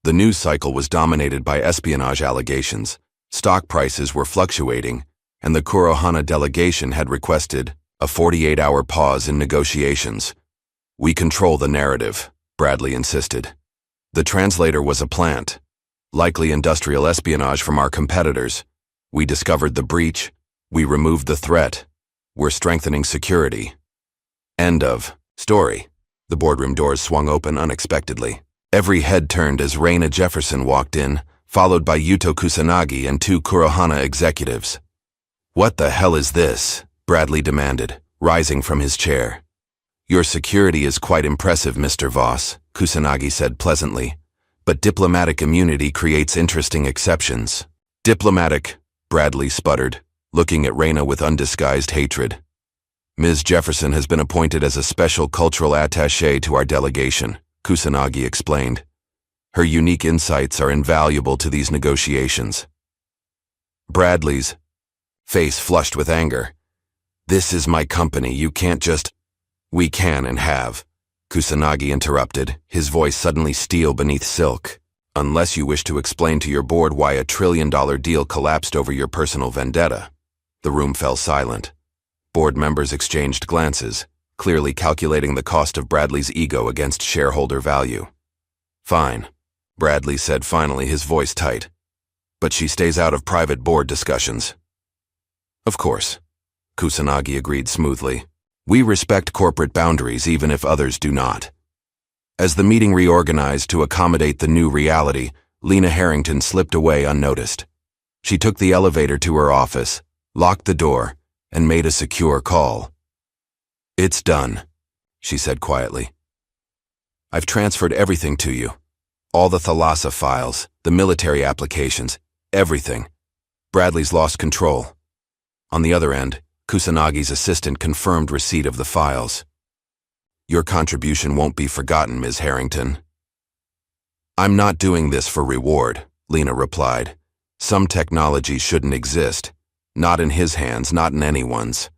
Speaker 1: The news cycle was dominated by espionage allegations, stock prices were fluctuating, and the Kurohana delegation had requested a 48-hour pause in negotiations. "We control the narrative," Bradley insisted. "The Translator was a plant, likely industrial espionage from our competitors. We discovered the breach, we removed the threat. We're strengthening security." End of story. The boardroom doors swung open unexpectedly. Every head turned as Raina Jefferson walked in, followed by Yuto Kusanagi and two Kurohana executives. "What the hell is this?" Bradley demanded, rising from his chair. "Your security is quite impressive, Mr. Voss," Kusanagi said pleasantly, "but diplomatic immunity creates interesting exceptions." "Diplomatic," Bradley sputtered, looking at Raina with undisguised hatred. "Ms. Jefferson has been appointed as a special cultural attaché to our delegation," Kusanagi explained. "Her unique insights are invaluable to these negotiations." Bradley's face flushed with anger. "This is my company, you can't just—" "We can and have," Kusanagi interrupted, his voice suddenly steel beneath silk. "Unless you wish to explain to your board why a $1 trillion deal collapsed over your personal vendetta." The room fell silent. Board members exchanged glances, clearly calculating the cost of Bradley's ego against shareholder value. "Fine," Bradley said finally, his voice tight. "But she stays out of private board discussions." "Of course," Kusanagi agreed smoothly. "We respect corporate boundaries even if others do not." As the meeting reorganized to accommodate the new reality, Lena Harrington slipped away unnoticed. She took the elevator to her office, locked the door, and made a secure call. "It's done," she said quietly. "I've transferred everything to you. All the Thalassa files, the military applications, everything. Bradley's lost control." On the other end, Kusanagi's assistant confirmed receipt of the files. "Your contribution won't be forgotten, Ms. Harrington." "I'm not doing this for reward," Lena replied. "Some technology shouldn't exist. Not in his hands, not in anyone's."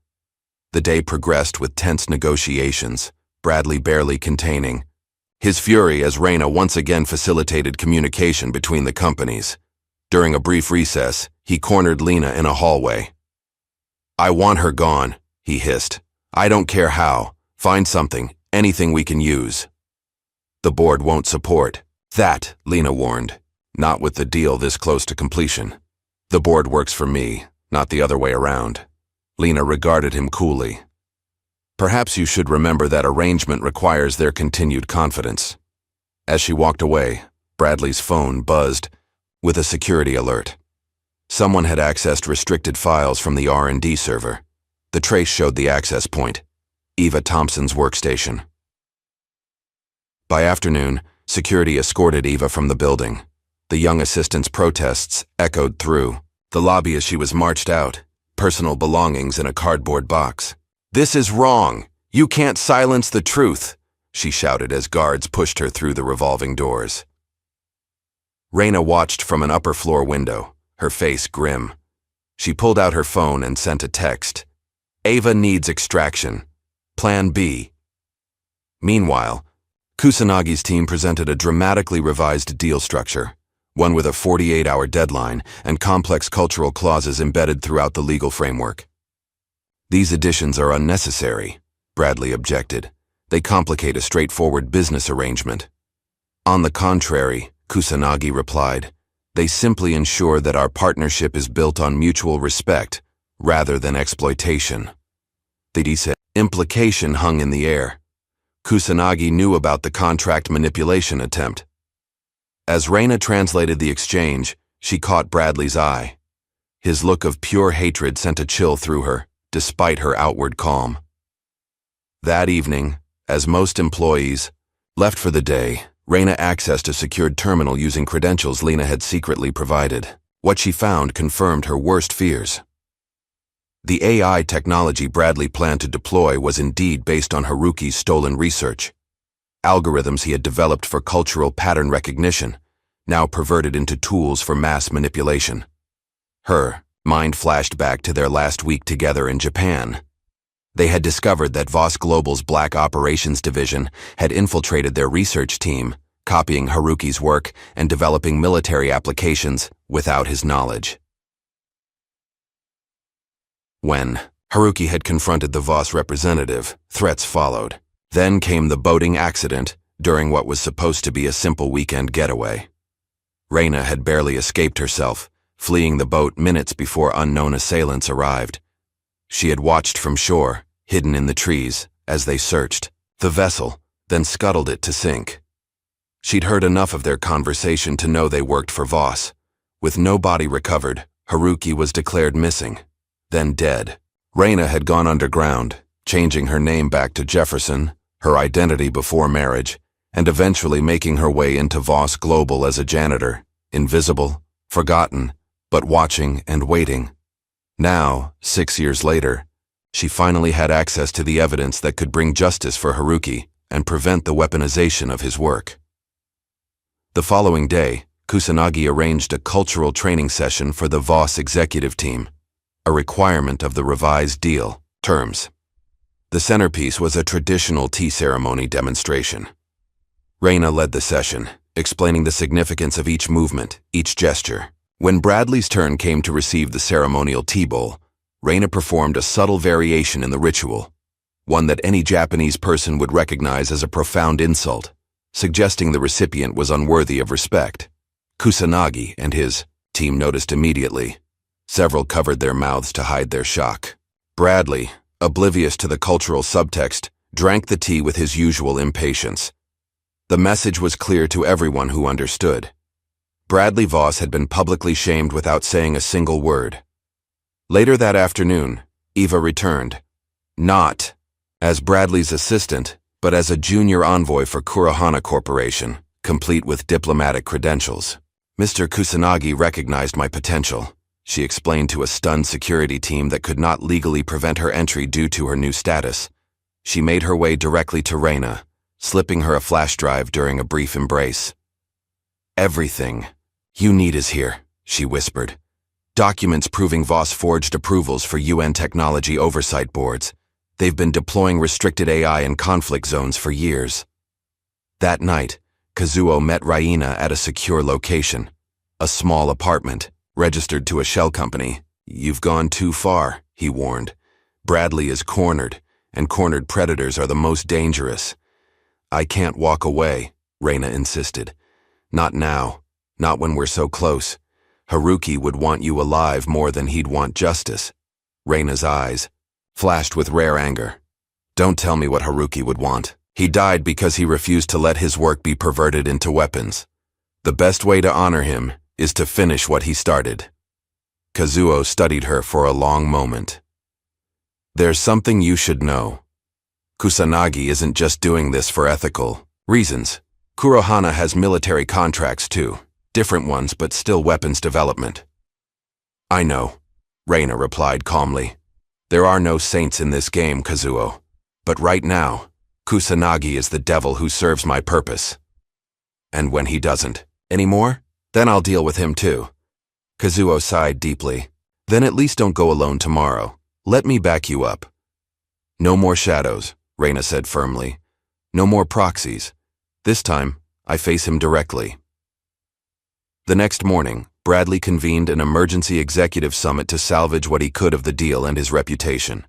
Speaker 1: The day progressed with tense negotiations, Bradley barely containing his fury as Raina once again facilitated communication between the companies. During a brief recess, he cornered Lena in a hallway. "I want her gone," he hissed. "I don't care how. Find something, anything we can use." "The board won't support that," Lena warned. "Not with the deal this close to completion. The board works for me, not the other way around." Lena regarded him coolly. "Perhaps you should remember that arrangement requires their continued confidence." As she walked away, Bradley's phone buzzed with a security alert. Someone had accessed restricted files from the R&D server. The trace showed the access point, Eva Thompson's workstation. By afternoon, security escorted Eva from the building. The young assistant's protests echoed through the lobby as she was marched out, personal belongings in a cardboard box. "This is wrong! You can't silence the truth!" she shouted as guards pushed her through the revolving doors. Raina watched from an upper-floor window, her face grim. She pulled out her phone and sent a text. "Ava needs extraction. Plan B." Meanwhile, Kusanagi's team presented a dramatically revised deal structure, one with a 48-hour deadline and complex cultural clauses embedded throughout the legal framework. "These additions are unnecessary," Bradley objected. "They complicate a straightforward business arrangement." "On the contrary," Kusanagi replied, "they simply ensure that our partnership is built on mutual respect rather than exploitation." The said implication hung in the air. Kusanagi knew about the contract manipulation attempt. As Raina translated the exchange, she caught Bradley's eye. His look of pure hatred sent a chill through her, despite her outward calm. That evening, as most employees left for the day, Raina accessed a secured terminal using credentials Lena had secretly provided. What she found confirmed her worst fears. The AI technology Bradley planned to deploy was indeed based on Haruki's stolen research. Algorithms he had developed for cultural pattern recognition, now perverted into tools for mass manipulation. Her mind flashed back to their last week together in Japan. They had discovered that Voss Global's Black Operations Division had infiltrated their research team, copying Haruki's work and developing military applications without his knowledge. When Haruki had confronted the Voss representative, threats followed. Then came the boating accident during what was supposed to be a simple weekend getaway. Reina had barely escaped herself, fleeing the boat minutes before unknown assailants arrived. She had watched from shore, hidden in the trees, as they searched the vessel, then scuttled it to sink. She'd heard enough of their conversation to know they worked for Voss. With no body recovered, Haruki was declared missing, then dead. Reina had gone underground, changing her name back to Jefferson, her identity before marriage, and eventually making her way into Voss Global as a janitor, invisible, forgotten, but watching and waiting. Now, 6 years later, she finally had access to the evidence that could bring justice for Haruki and prevent the weaponization of his work. The following day, Kusanagi arranged a cultural training session for the Voss executive team, a requirement of the revised deal terms. The centerpiece was a traditional tea ceremony demonstration. Reina led the session, explaining the significance of each movement, each gesture. When Bradley's turn came to receive the ceremonial tea bowl, Reina performed a subtle variation in the ritual, one that any Japanese person would recognize as a profound insult, suggesting the recipient was unworthy of respect. Kusanagi and his team noticed immediately. Several covered their mouths to hide their shock. Bradley, oblivious to the cultural subtext, drank the tea with his usual impatience. The message was clear to everyone who understood. Bradley Voss had been publicly shamed without saying a single word. Later that afternoon, Eva returned, not as Bradley's assistant, but as a junior envoy for Kurohana Corporation, complete with diplomatic credentials. Mr. Kusanagi recognized my potential, she explained to a stunned security team that could not legally prevent her entry due to her new status. She made her way directly to Reina, slipping her a flash drive during a brief embrace. Everything you need is here, she whispered. Documents proving Voss forged approvals for UN technology oversight boards. They've been deploying restricted AI in conflict zones for years. That night, Kazuo met Raina at a secure location, a small apartment, registered to a shell company. You've gone too far, he warned. Bradley is cornered, and cornered predators are the most dangerous. I can't walk away, Reina insisted. Not now, not when we're so close. Haruki would want you alive more than he'd want justice. Reina's eyes flashed with rare anger. Don't tell me what Haruki would want. He died because he refused to let his work be perverted into weapons. The best way to honor him is to finish what he started. Kazuo studied her for a long moment. There's something you should know. Kusanagi isn't just doing this for ethical reasons. Kurohana has military contracts too. Different ones, but still weapons development. I know, Reina replied calmly. There are no saints in this game, Kazuo. But right now, Kusanagi is the devil who serves my purpose. And when he doesn't anymore, then I'll deal with him too. Kazuo sighed deeply. Then at least don't go alone tomorrow. Let me back you up. No more shadows, Reina said firmly. No more proxies. This time, I face him directly. The next morning, Bradley convened an emergency executive summit to salvage what he could of the deal and his reputation.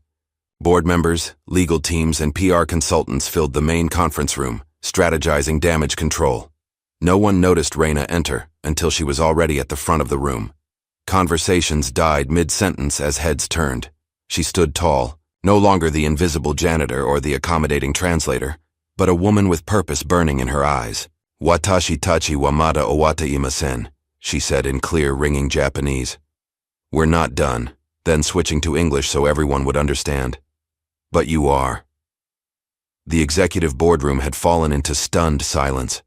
Speaker 1: Board members, legal teams, and PR consultants filled the main conference room, strategizing damage control. No one noticed Reina enter until she was already at the front of the room. Conversations died mid-sentence as heads turned. She stood tall, no longer the invisible janitor or the accommodating translator, but a woman with purpose burning in her eyes. Watashi tachi wa mada owata imasen, she said in clear, ringing Japanese. We're not done, then switching to English so everyone would understand. But you are. The executive boardroom had fallen into stunned silence.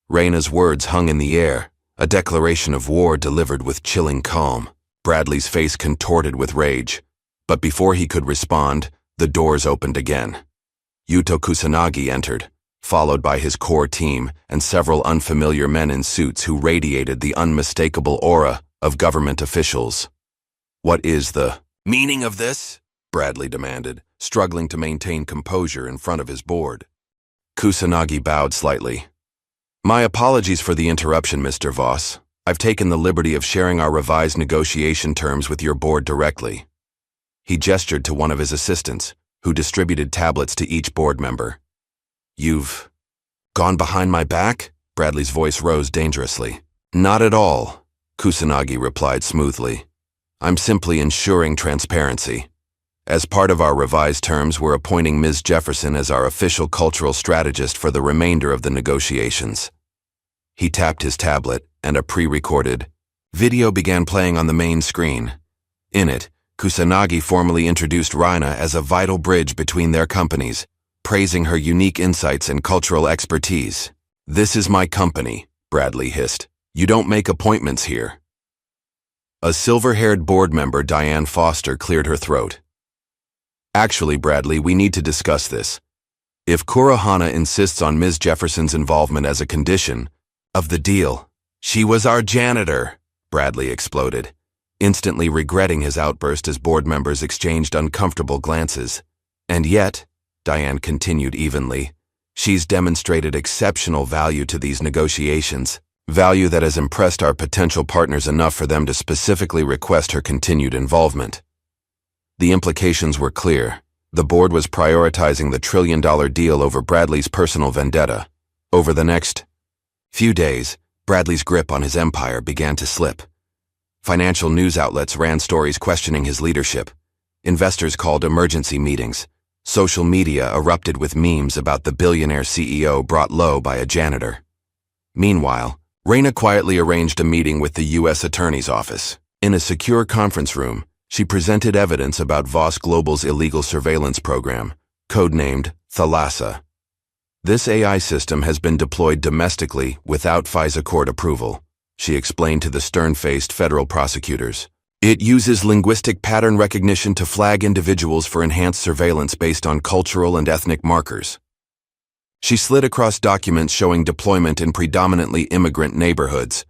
Speaker 1: Reina's words hung in the air, a declaration of war delivered with chilling calm. Bradley's face contorted with rage. But before he could respond, the doors opened again. Yuto Kusanagi entered, followed by his core team and several unfamiliar men in suits who radiated the unmistakable aura of government officials. "What is the meaning of this?" Bradley demanded, struggling to maintain composure in front of his board. Kusanagi bowed slightly. "My apologies for the interruption, Mr. Voss. I've taken the liberty of sharing our revised negotiation terms with your board directly." He gestured to one of his assistants, who distributed tablets to each board member. "You've gone behind my back?" Bradley's voice rose dangerously. "Not at all," Kusanagi replied smoothly. "I'm simply ensuring transparency. As part of our revised terms, we're appointing Ms. Jefferson as our official cultural strategist for the remainder of the negotiations." He tapped his tablet, and a pre-recorded video began playing on the main screen. In it, Kusanagi formally introduced Raina as a vital bridge between their companies, praising her unique insights and cultural expertise. "This is my company," Bradley hissed. "You don't make appointments here." A silver-haired board member, Diane Foster, cleared her throat. "Actually, Bradley, we need to discuss this. If Kurohana insists on Ms. Jefferson's involvement as a condition of the deal—" "She was our janitor," Bradley exploded, instantly regretting his outburst as board members exchanged uncomfortable glances. "And yet," Diane continued evenly, "she's demonstrated exceptional value to these negotiations, value that has impressed our potential partners enough for them to specifically request her continued involvement." The implications were clear. The board was prioritizing the trillion-dollar deal over Bradley's personal vendetta. Over the next few days, Bradley's grip on his empire began to slip. Financial news outlets ran stories questioning his leadership. Investors called emergency meetings. Social media erupted with memes about the billionaire CEO brought low by a janitor. Meanwhile, Raina quietly arranged a meeting with the U.S. Attorney's Office. In a secure conference room, she presented evidence about Voss Global's illegal surveillance program, codenamed Thalassa. "This AI system has been deployed domestically without FISA court approval," she explained to the stern-faced federal prosecutors. "It uses linguistic pattern recognition to flag individuals for enhanced surveillance based on cultural and ethnic markers." She slid across documents showing deployment in predominantly immigrant neighborhoods.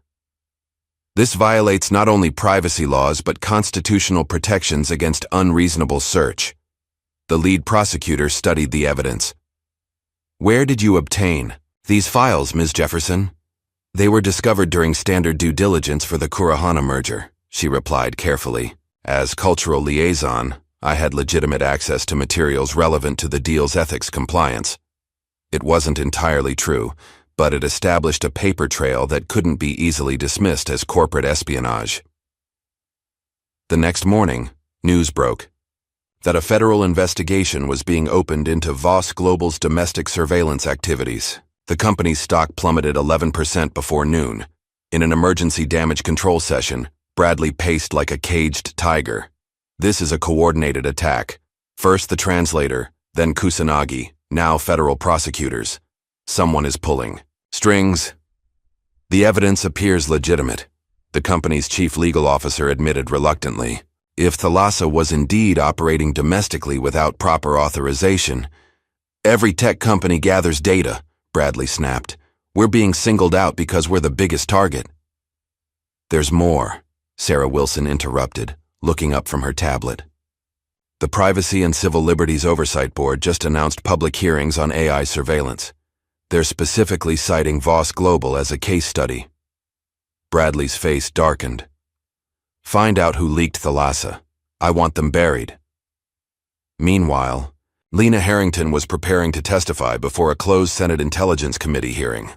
Speaker 1: "This violates not only privacy laws but constitutional protections against unreasonable search." The lead prosecutor studied the evidence. "Where did you obtain these files, Ms. Jefferson?" "They were discovered during standard due diligence for the Kurohana merger," she replied carefully. "As cultural liaison, I had legitimate access to materials relevant to the deal's ethics compliance." It wasn't entirely true, but it established a paper trail that couldn't be easily dismissed as corporate espionage. The next morning, news broke that a federal investigation was being opened into Voss Global's domestic surveillance activities. The company's stock plummeted 11% before noon. In an emergency damage control session, Bradley paced like a caged tiger. "This is a coordinated attack. First the Translator, then Kusanagi, now federal prosecutors. Someone is pulling strings." "The evidence appears legitimate," the company's chief legal officer admitted reluctantly. "If Thalassa was indeed operating domestically without proper authorization—" "Every tech company gathers data," Bradley snapped. "We're being singled out because we're the biggest target." "There's more," Sarah Wilson interrupted, looking up from her tablet. "The Privacy and Civil Liberties Oversight Board just announced public hearings on AI surveillance. They're specifically citing Voss Global as a case study." Bradley's face darkened. "Find out who leaked Thalassa. I want them buried." Meanwhile, Lena Harrington was preparing to testify before a closed Senate Intelligence Committee hearing.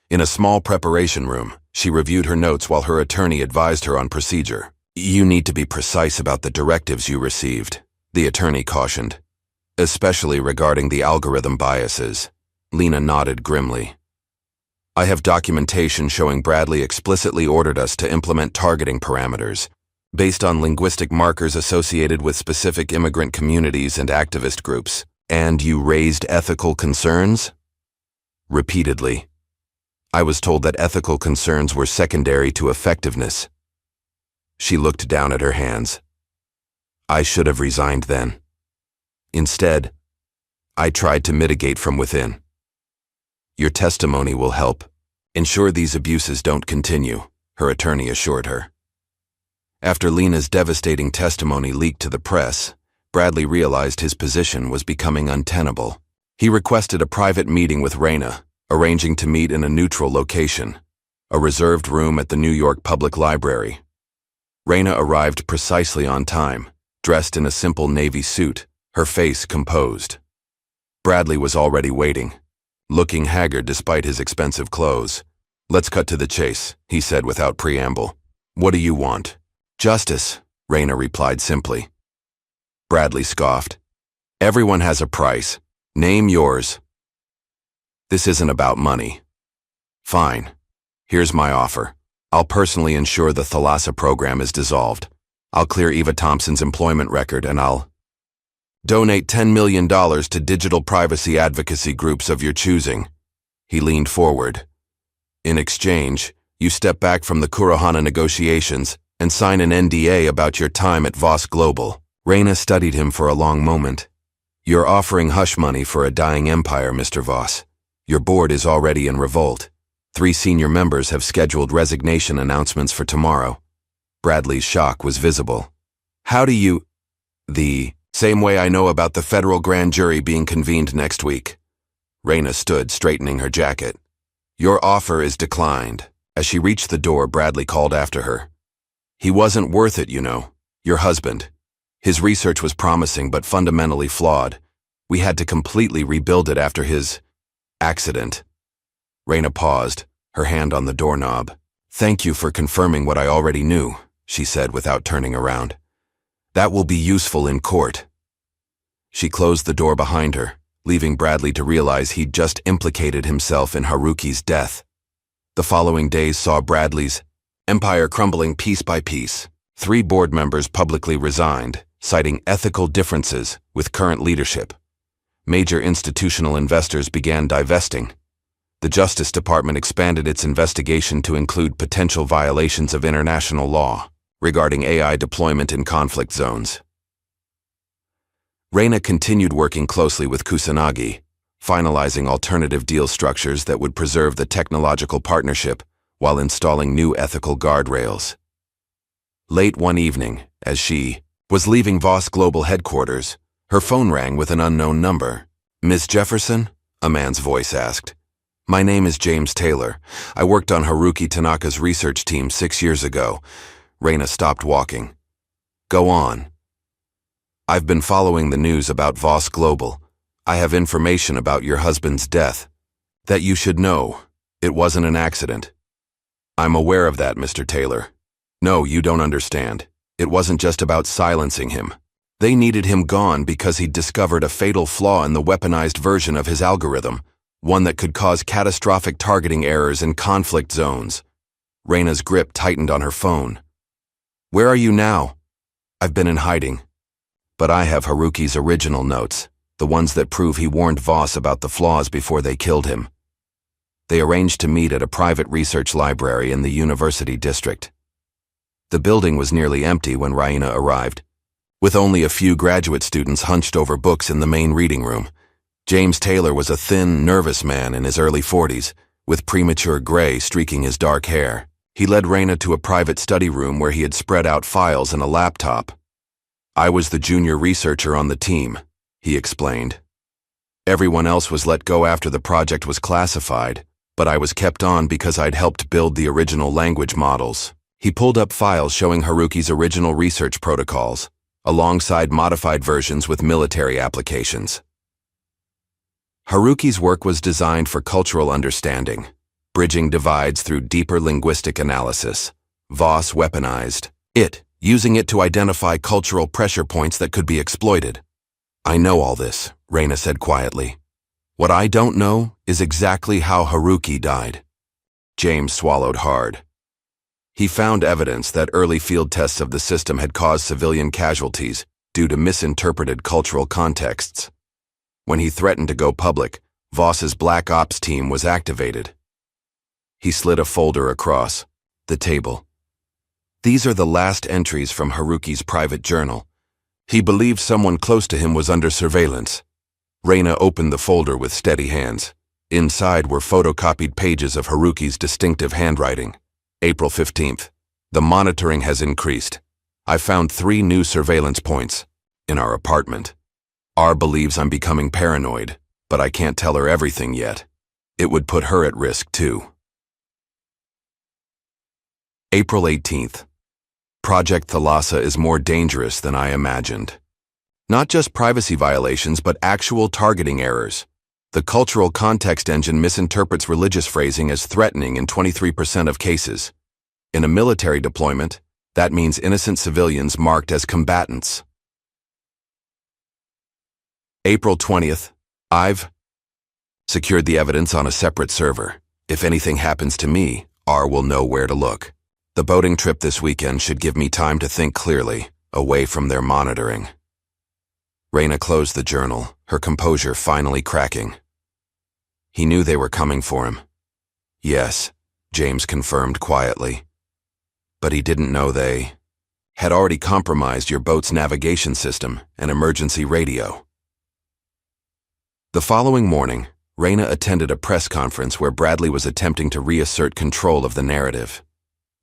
Speaker 1: In a small preparation room, she reviewed her notes while her attorney advised her on procedure. "You need to be precise about the directives you received," the attorney cautioned, "especially regarding the algorithm biases." Lena nodded grimly. "I have documentation showing Bradley explicitly ordered us to implement targeting parameters based on linguistic markers associated with specific immigrant communities and activist groups. And you raised ethical concerns?" "Repeatedly. I was told that ethical concerns were secondary to effectiveness." She looked down at her hands. I should have resigned then. Instead, I tried to mitigate from within. Your testimony will help ensure these abuses don't continue, her attorney assured her. After Lena's devastating testimony leaked to the press, Bradley realized his position was becoming untenable. He requested a private meeting with Raina, arranging to meet in a neutral location, a reserved room at the New York Public Library. Raina arrived precisely on time, dressed in a simple navy suit, her face composed. Bradley was already waiting, looking haggard despite his expensive clothes. "Let's cut to the chase," he said without preamble. "What do you want?" "Justice," Raina replied simply. Bradley scoffed. "Everyone has a price. Name yours." "This isn't about money." "Fine. Here's my offer. I'll personally ensure the Thalassa program is dissolved. I'll clear Eva Thompson's employment record, and I'll donate $10 million to digital privacy advocacy groups of your choosing." He leaned forward. "In exchange, you step back from the Kurohana negotiations and sign an NDA about your time at Voss Global." Raina studied him for a long moment. "You're offering hush money for a dying empire, Mr. Voss. Your board is already in revolt. 3 senior members have scheduled resignation announcements for tomorrow." Bradley's shock was visible. "How do you—" "The same way I know about the federal grand jury being convened next week." Raina stood, straightening her jacket. "Your offer is declined." As she reached the door, Bradley called after her. "He wasn't worth it, you know. Your husband. His research was promising but fundamentally flawed. We had to completely rebuild it after his accident." Raina paused, her hand on the doorknob. "Thank you for confirming what I already knew," she said without turning around. "That will be useful in court." She closed the door behind her, leaving Bradley to realize he'd just implicated himself in Haruki's death. The following days saw Bradley's empire crumbling piece by piece. 3 board members publicly resigned, citing ethical differences with current leadership. Major institutional investors began divesting. The Justice Department expanded its investigation to include potential violations of international law regarding AI deployment in conflict zones. Raina continued working closely with Kusanagi, finalizing alternative deal structures that would preserve the technological partnership while installing new ethical guardrails. Late one evening, as she was leaving Voss Global headquarters, her phone rang with an unknown number. "Miss Jefferson?" a man's voice asked. "My name is James Taylor. I worked on Haruki Tanaka's research team 6 years ago." Raina stopped walking. "Go on." "I've been following the news about Voss Global. I have information about your husband's death. That you should know. It wasn't an accident." "I'm aware of that, Mr. Taylor. No, you don't understand. It wasn't just about silencing him. They needed him gone because he'd discovered a fatal flaw in the weaponized version of his algorithm, one that could cause catastrophic targeting errors in conflict zones." Raina's grip tightened on her phone. "Where are you now?" "I've been in hiding. But I have Haruki's original notes, the ones that prove he warned Voss about the flaws before they killed him." They arranged to meet at a private research library in the university district. The building was nearly empty when Raina arrived, with only a few graduate students hunched over books in the main reading room. James Taylor was a thin, nervous man in his early 40s, with premature gray streaking his dark hair. He led Raina to a private study room where he had spread out files and a laptop. "I was the junior researcher on the team," he explained. "Everyone else was let go after the project was classified, but I was kept on because I'd helped build the original language models." He pulled up files showing Haruki's original research protocols, alongside modified versions with military applications. Haruki's work was designed for cultural understanding, bridging divides through deeper linguistic analysis. Voss weaponized it, using it to identify cultural pressure points that could be exploited. "I know all this," Raina said quietly. "What I don't know is exactly how Haruki died." James swallowed hard. He found evidence that early field tests of the system had caused civilian casualties due to misinterpreted cultural contexts. When he threatened to go public, Voss's Black Ops team was activated. He slid a folder across the table. "These are the last entries from Haruki's private journal. He believed someone close to him was under surveillance. Reina opened the folder with steady hands. Inside were photocopied pages of Haruki's distinctive handwriting. April 15th. The monitoring has increased. I found 3 new surveillance points in our apartment. R believes I'm becoming paranoid, but I can't tell her everything yet. It would put her at risk too. April 18th. Project Thalassa is more dangerous than I imagined. Not just privacy violations, but actual targeting errors. The cultural context engine misinterprets religious phrasing as threatening in 23% of cases. In a military deployment, that means innocent civilians marked as combatants. April 20th. I've secured the evidence on a separate server. If anything happens to me, R will know where to look. The boating trip this weekend should give me time to think clearly, away from their monitoring. Reina closed the journal, her composure finally cracking. He knew they were coming for him. Yes, James confirmed quietly. But he didn't know they had already compromised your boat's navigation system and emergency radio. The following morning, Reina attended a press conference where Bradley was attempting to reassert control of the narrative.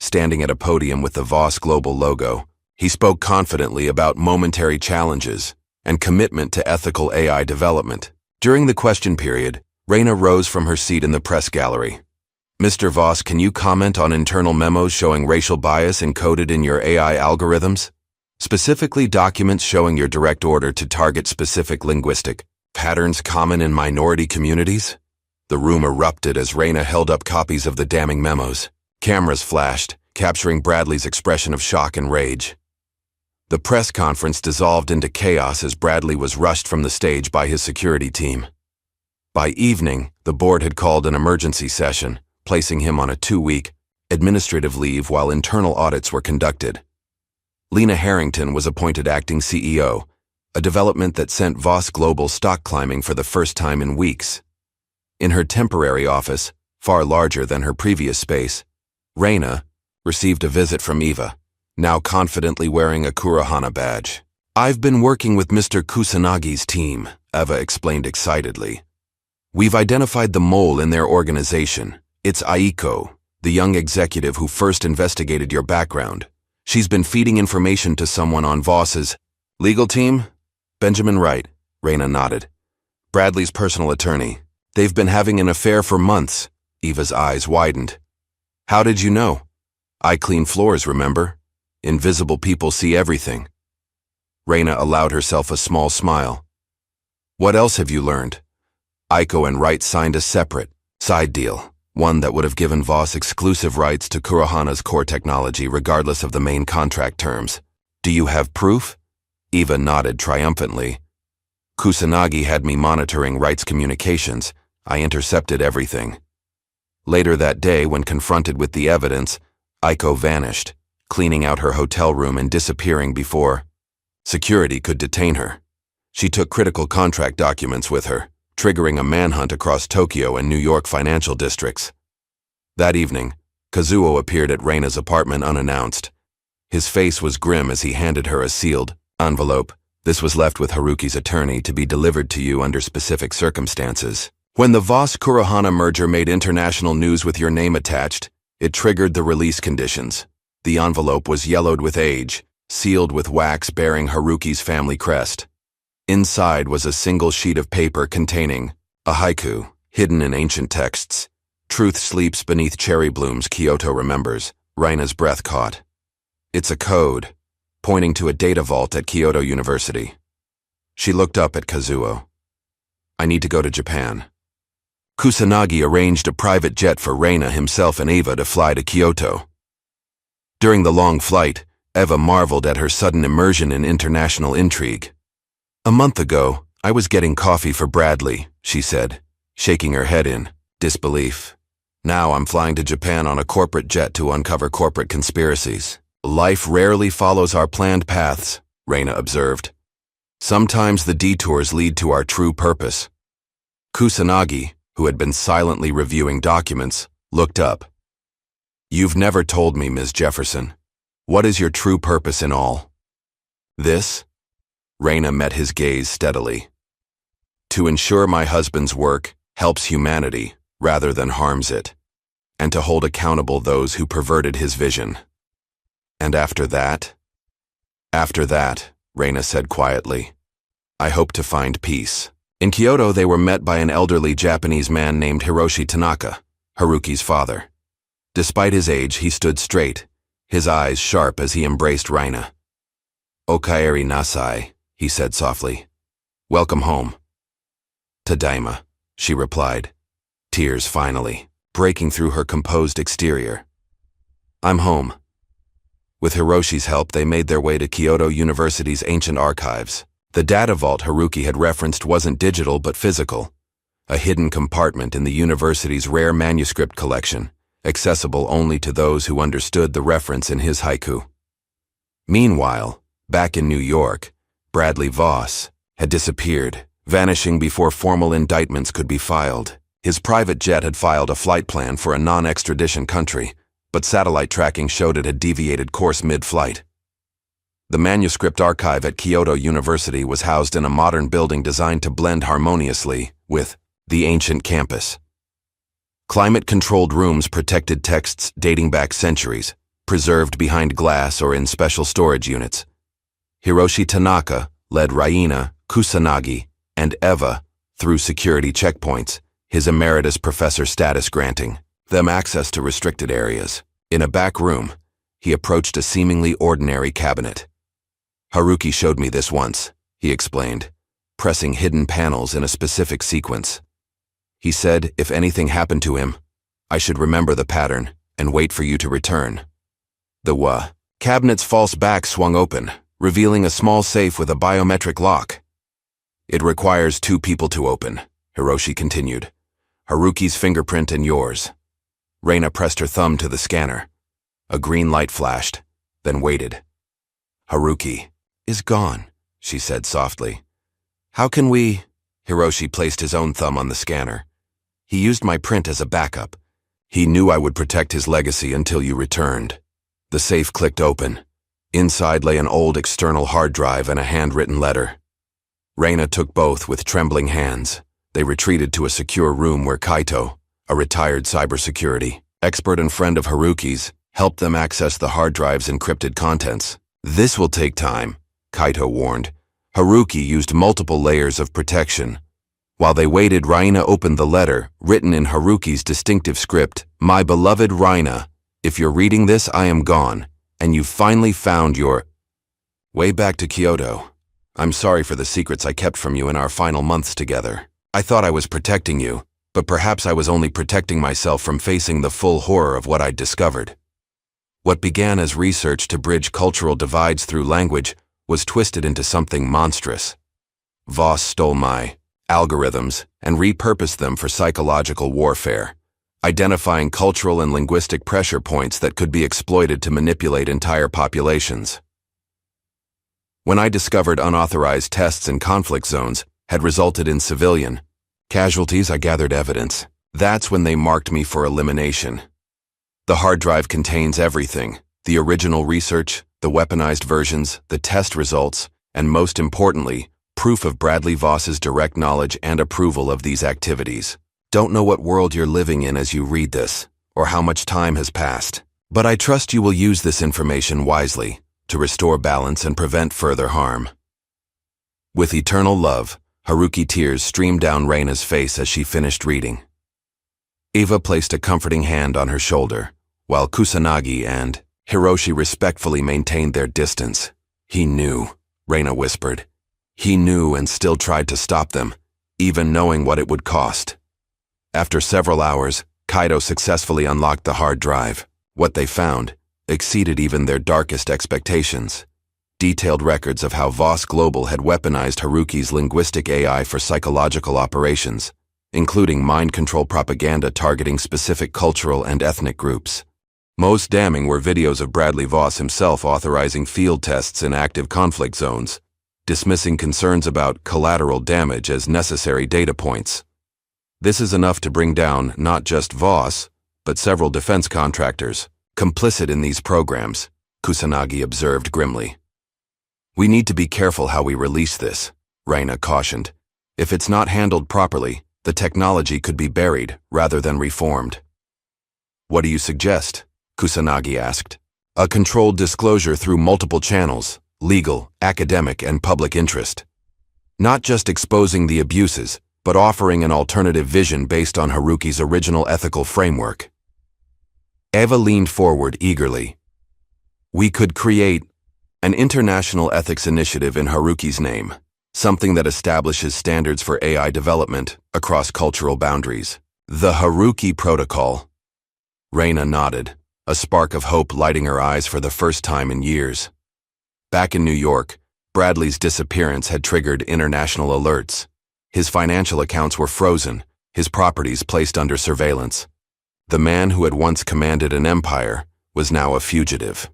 Speaker 1: Standing at a podium with the Voss Global logo, he spoke confidently about momentary challenges and commitment to ethical AI development. During the question period, Reina rose from her seat in the press gallery. Mr. Voss, can you comment on internal memos showing racial bias encoded in your AI algorithms? Specifically documents showing your direct order to target specific linguistic patterns common in minority communities? The room erupted as Reina held up copies of the damning memos. Cameras flashed, capturing Bradley's expression of shock and rage. The press conference dissolved into chaos as Bradley was rushed from the stage by his security team. By evening, the board had called an emergency session, placing him on a 2-week administrative leave while internal audits were conducted. Lena Harrington was appointed acting CEO, a development that sent Voss Global stock climbing for the first time in weeks. In her temporary office, far larger than her previous space, Reina received a visit from Eva, now confidently wearing a Kurohana badge. I've been working with Mr. Kusanagi's team, Eva explained excitedly. We've identified the mole in their organization. It's Aiko, the young executive who first investigated your background. She's been feeding information to someone on Voss's legal team? Benjamin Wright, Reina nodded. Bradley's personal attorney. They've been having an affair for months. Eva's eyes widened. How did you know? I clean floors, remember? Invisible people see everything. Reina allowed herself a small smile. What else have you learned? Aiko and Wright signed a separate, side deal, one that would have given Voss exclusive rights to Kurohana's core technology regardless of the main contract terms. Do you have proof? Eva nodded triumphantly. Kusanagi had me monitoring Wright's communications. I intercepted everything. Later that day, when confronted with the evidence, Aiko vanished, cleaning out her hotel room and disappearing before security could detain her. She took critical contract documents with her, triggering a manhunt across Tokyo and New York financial districts. That evening, Kazuo appeared at Reina's apartment unannounced. His face was grim as he handed her a sealed envelope. This was left with Haruki's attorney to be delivered to you under specific circumstances. When the Voss-Kurohana merger made international news with your name attached, it triggered the release conditions. The envelope was yellowed with age, sealed with wax bearing Haruki's family crest. Inside was a single sheet of paper containing a haiku, hidden in ancient texts. Truth sleeps beneath cherry blooms, Kyoto remembers. Reina's breath caught. It's a code, pointing to a data vault at Kyoto University. She looked up at Kazuo. I need to go to Japan. Kusanagi arranged a private jet for Reina himself and Eva to fly to Kyoto. During the long flight, Eva marveled at her sudden immersion in international intrigue. A month ago, I was getting coffee for Bradley, she said, shaking her head in disbelief. Now I'm flying to Japan on a corporate jet to uncover corporate conspiracies. Life rarely follows our planned paths, Reina observed. Sometimes the detours lead to our true purpose. Kusanagi, who had been silently reviewing documents, looked up. You've never told me, Ms. Jefferson. What is your true purpose in all this? Reina met his gaze steadily. To ensure my husband's work helps humanity rather than harms it, and to hold accountable those who perverted his vision. And after that? After that, Reina said quietly, I hope to find peace. In Kyoto, they were met by an elderly Japanese man named Hiroshi Tanaka, Haruki's father. Despite his age, he stood straight, his eyes sharp as he embraced Reina. Okaeri nasai, he said softly. Welcome home. Tadaima, she replied, tears finally breaking through her composed exterior. I'm home. With Hiroshi's help, they made their way to Kyoto University's ancient archives. The data vault Haruki had referenced wasn't digital but physical, a hidden compartment in the university's rare manuscript collection, accessible only to those who understood the reference in his haiku. Meanwhile, back in New York, Bradley Voss had disappeared, vanishing before formal indictments could be filed. His private jet had filed a flight plan for a non-extradition country, but satellite tracking showed it had deviated course mid-flight. The manuscript archive at Kyoto University was housed in a modern building designed to blend harmoniously with the ancient campus. Climate-controlled rooms protected texts dating back centuries, preserved behind glass or in special storage units. Hiroshi Tanaka led Reina, Kusanagi, and Eva through security checkpoints, his emeritus professor status granting them access to restricted areas. In a back room, he approached a seemingly ordinary cabinet. Haruki showed me this once, he explained, pressing hidden panels in a specific sequence. He said if anything happened to him, I should remember the pattern and wait for you to return. The cabinet's false back swung open, revealing a small safe with a biometric lock. It requires 2 people to open, Hiroshi continued. Haruki's fingerprint and yours. Reina pressed her thumb to the scanner. A green light flashed, then waited. Haruki is gone, she said softly. How can we? Hiroshi placed his own thumb on the scanner. He used my print as a backup. He knew I would protect his legacy until you returned. The safe clicked open. Inside lay an old external hard drive and a handwritten letter. Reina took both with trembling hands. They retreated to a secure room where Kaito, a retired cybersecurity expert and friend of Haruki's, helped them access the hard drive's encrypted contents. This will take time, Kaito warned. Haruki used multiple layers of protection. While they waited, Reina opened the letter, written in Haruki's distinctive script. My beloved Reina, if you're reading this, I am gone, and you've finally found your way back to Kyoto. I'm sorry for the secrets I kept from you in our final months together. I thought I was protecting you, but perhaps I was only protecting myself from facing the full horror of what I'd discovered. What began as research to bridge cultural divides through language was twisted into something monstrous. Voss stole my algorithms and repurposed them for psychological warfare, identifying cultural and linguistic pressure points that could be exploited to manipulate entire populations. When I discovered unauthorized tests in conflict zones had resulted in civilian casualties, I gathered evidence. That's when they marked me for elimination. The hard drive contains everything: the original research, the weaponized versions, the test results, and most importantly, proof of Bradley Voss's direct knowledge and approval of these activities. Don't know what world you're living in as you read this, or how much time has passed, but I trust you will use this information wisely to restore balance and prevent further harm. With eternal love, Haruki tears streamed down Reina's face as she finished reading. Eva placed a comforting hand on her shoulder, while Kusanagi and Hiroshi respectfully maintained their distance. He knew, Reina whispered. He knew and still tried to stop them, even knowing what it would cost. After several hours, Kaito successfully unlocked the hard drive. What they found exceeded even their darkest expectations. Detailed records of how Voss Global had weaponized Haruki's linguistic AI for psychological operations, including mind control propaganda targeting specific cultural and ethnic groups. Most damning were videos of Bradley Voss himself authorizing field tests in active conflict zones, dismissing concerns about collateral damage as necessary data points. This is enough to bring down not just Voss, but several defense contractors complicit in these programs, Kusanagi observed grimly. We need to be careful how we release this, Reina cautioned. If it's not handled properly, the technology could be buried rather than reformed. What do you suggest? Kusanagi asked. A controlled disclosure through multiple channels, legal, academic, and public interest. Not just exposing the abuses, but offering an alternative vision based on Haruki's original ethical framework. Eva leaned forward eagerly. We could create an international ethics initiative in Haruki's name, something that establishes standards for AI development across cultural boundaries. The Haruki Protocol. Reina nodded, a spark of hope lighting her eyes for the first time in years. Back in New York, Bradley's disappearance had triggered international alerts. His financial accounts were frozen, his properties placed under surveillance. The man who had once commanded an empire was now a fugitive.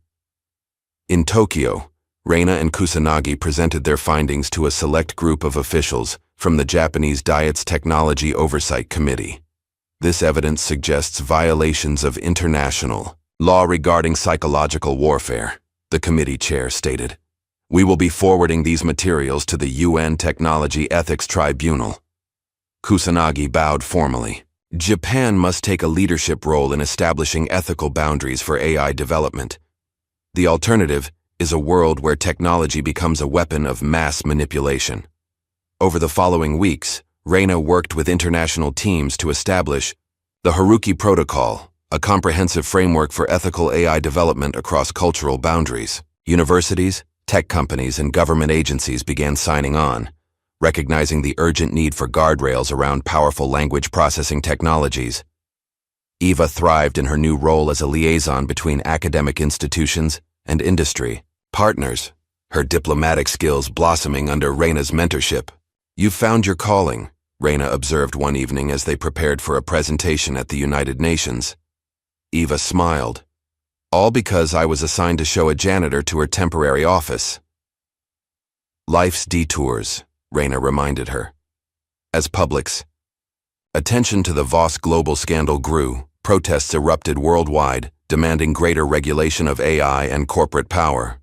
Speaker 1: In Tokyo, Reina and Kusanagi presented their findings to a select group of officials from the Japanese Diet's Technology Oversight Committee. This evidence suggests violations of international law regarding psychological warfare, the committee chair stated. We will be forwarding these materials to the UN Technology Ethics Tribunal. Kusanagi bowed formally. Japan must take a leadership role in establishing ethical boundaries for AI development. The alternative is a world where technology becomes a weapon of mass manipulation. Over the following weeks, Reina worked with international teams to establish the Haruki Protocol, a comprehensive framework for ethical AI development across cultural boundaries. Universities, tech companies, and government agencies began signing on, recognizing the urgent need for guardrails around powerful language processing technologies. Eva thrived in her new role as a liaison between academic institutions and industry partners, her diplomatic skills blossoming under Reina's mentorship. You've found your calling, Reina observed one evening as they prepared for a presentation at the United Nations. Eva smiled. All because I was assigned to show a janitor to her temporary office. Life's detours, Reina reminded her. As publics, attention to the Voss global scandal grew, protests erupted worldwide, demanding greater regulation of AI and corporate power.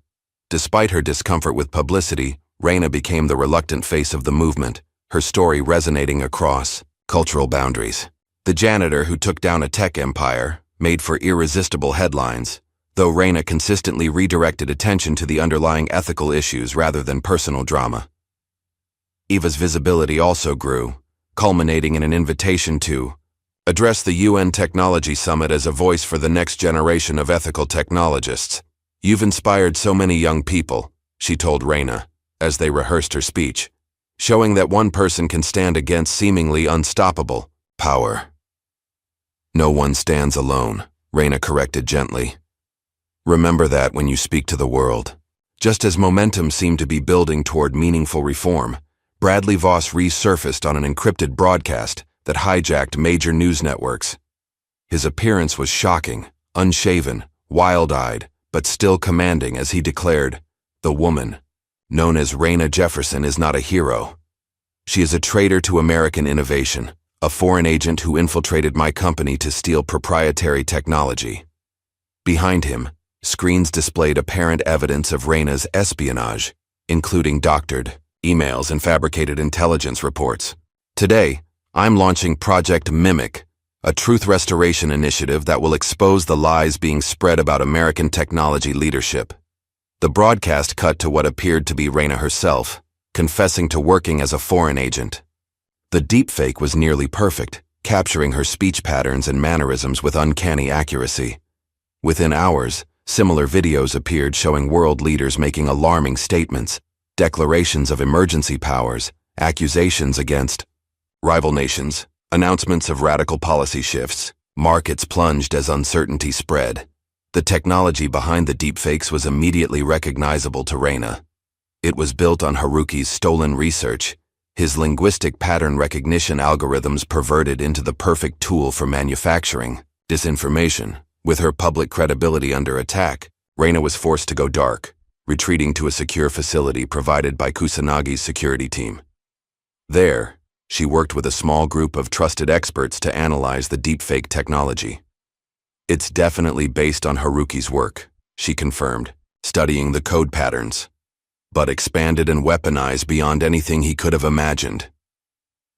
Speaker 1: Despite her discomfort with publicity, Reina became the reluctant face of the movement, her story resonating across cultural boundaries. The janitor who took down a tech empire made for irresistible headlines, though Reina consistently redirected attention to the underlying ethical issues rather than personal drama. Eva's visibility also grew, culminating in an invitation to address the UN Technology Summit as a voice for the next generation of ethical technologists. You've inspired so many young people, she told Reina, as they rehearsed her speech, showing that one person can stand against seemingly unstoppable power. No one stands alone, Reina corrected gently. Remember that when you speak to the world. Just as momentum seemed to be building toward meaningful reform, Bradley Voss resurfaced on an encrypted broadcast that hijacked major news networks. His appearance was shocking, unshaven, wild-eyed, but still commanding as he declared, "The woman, known as Reina Jefferson, is not a hero. She is a traitor to American innovation, a foreign agent who infiltrated my company to steal proprietary technology." Behind him, screens displayed apparent evidence of Reina's espionage, including doctored emails and fabricated intelligence reports. Today, I'm launching Project Mimic, a truth restoration initiative that will expose the lies being spread about American technology leadership. The broadcast cut to what appeared to be Reina herself, confessing to working as a foreign agent. The deepfake was nearly perfect, capturing her speech patterns and mannerisms with uncanny accuracy. Within hours, similar videos appeared showing world leaders making alarming statements, declarations of emergency powers, accusations against rival nations, announcements of radical policy shifts. Markets plunged as uncertainty spread. The technology behind the deepfakes was immediately recognizable to Reina. It was built on Haruki's stolen research, his linguistic pattern recognition algorithms perverted into the perfect tool for manufacturing disinformation. With her public credibility under attack, Reina was forced to go dark, retreating to a secure facility provided by Kusanagi's security team. There, she worked with a small group of trusted experts to analyze the deepfake technology. It's definitely based on Haruki's work, she confirmed, studying the code patterns. but expanded and weaponized beyond anything he could have imagined.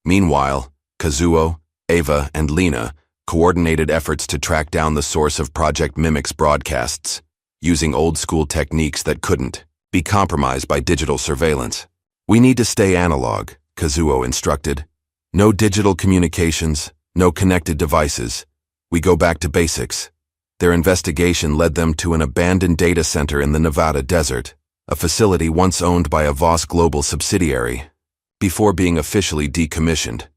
Speaker 1: Meanwhile, Kazuo, Ava, and Lena coordinated efforts to track down the source of Project Mimic's broadcasts, using old-school techniques that couldn't be compromised by digital surveillance. "We need to stay analog," Kazuo instructed. "No digital communications, no connected devices. We go back to basics." Their investigation led them to an abandoned data center in the Nevada desert, a facility once owned by a Voss Global subsidiary, before being officially decommissioned.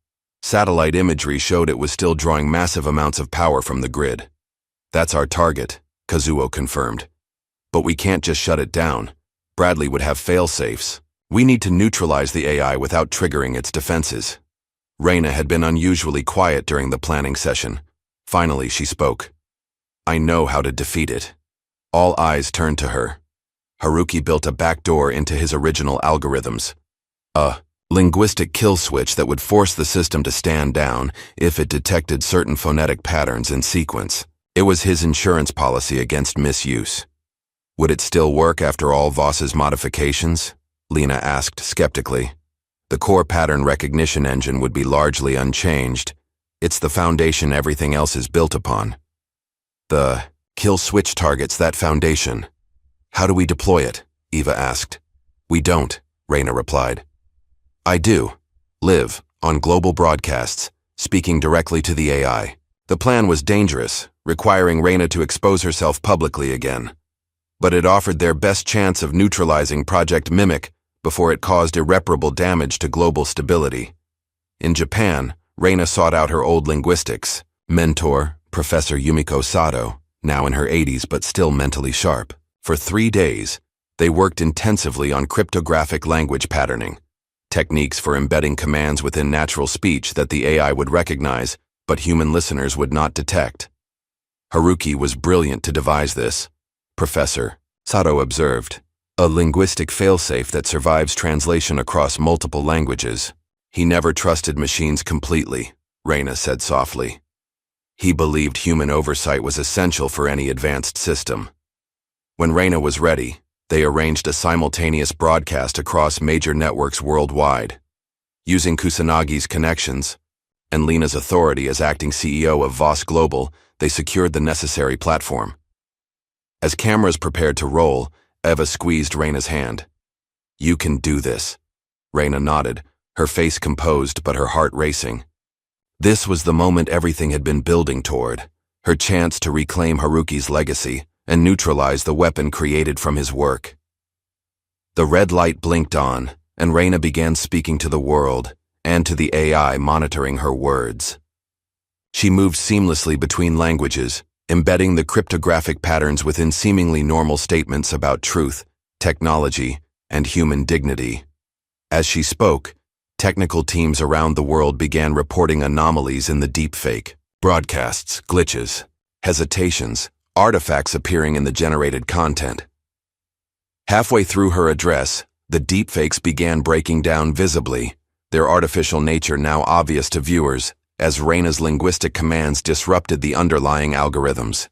Speaker 1: Satellite imagery showed it was still drawing massive amounts of power from the grid. "That's our target," Kazuo confirmed. "But we can't just shut it down. Bradley would have fail-safes. We need to neutralize the AI without triggering its defenses." Reina had been unusually quiet during the planning session. Finally, she spoke. "I know how to defeat it." All eyes turned to her. Haruki built a backdoor into his original algorithms. A linguistic kill switch that would force the system to stand down if it detected certain phonetic patterns in sequence. It was his insurance policy against misuse. "Would it still work after all Voss's modifications?" Lena asked skeptically. "The core pattern recognition engine would be largely unchanged. It's the foundation everything else is built upon." "The kill switch targets that foundation. How do we deploy it?" Eva asked. "We don't," Reina replied. "I do. Live on global broadcasts, speaking directly to the AI." The plan was dangerous, requiring Reina to expose herself publicly again. But it offered their best chance of neutralizing Project Mimic before it caused irreparable damage to global stability. In Japan, Reina sought out her old linguistics mentor, Professor Yumiko Sato, now in her 80s but still mentally sharp. For 3 days, they worked intensively on cryptographic language patterning, techniques for embedding commands within natural speech that the AI would recognize but human listeners would not detect. Haruki was brilliant to devise this. "Professor," Sato observed, "a linguistic failsafe that survives translation across multiple languages." "He never trusted machines completely," Reina said softly. "He believed human oversight was essential for any advanced system." When Reina was ready, they arranged a simultaneous broadcast across major networks worldwide. Using Kusanagi's connections and Lena's authority as acting CEO of Voss Global, they secured the necessary platform. As cameras prepared to roll, Eva squeezed Reina's hand. "You can do this." Reina nodded, her face composed but her heart racing. This was the moment everything had been building toward, her chance to reclaim Haruki's legacy and neutralize the weapon created from his work. The red light blinked on, and Reina began speaking to the world, and to the AI monitoring her words. She moved seamlessly between languages, embedding the cryptographic patterns within seemingly normal statements about truth, technology, and human dignity. As she spoke, technical teams around the world began reporting anomalies in the deepfake, broadcasts, glitches, hesitations, artifacts appearing in the generated content. Halfway through her address, the deepfakes began breaking down visibly, their artificial nature now obvious to viewers, as Reina's linguistic commands disrupted the underlying algorithms.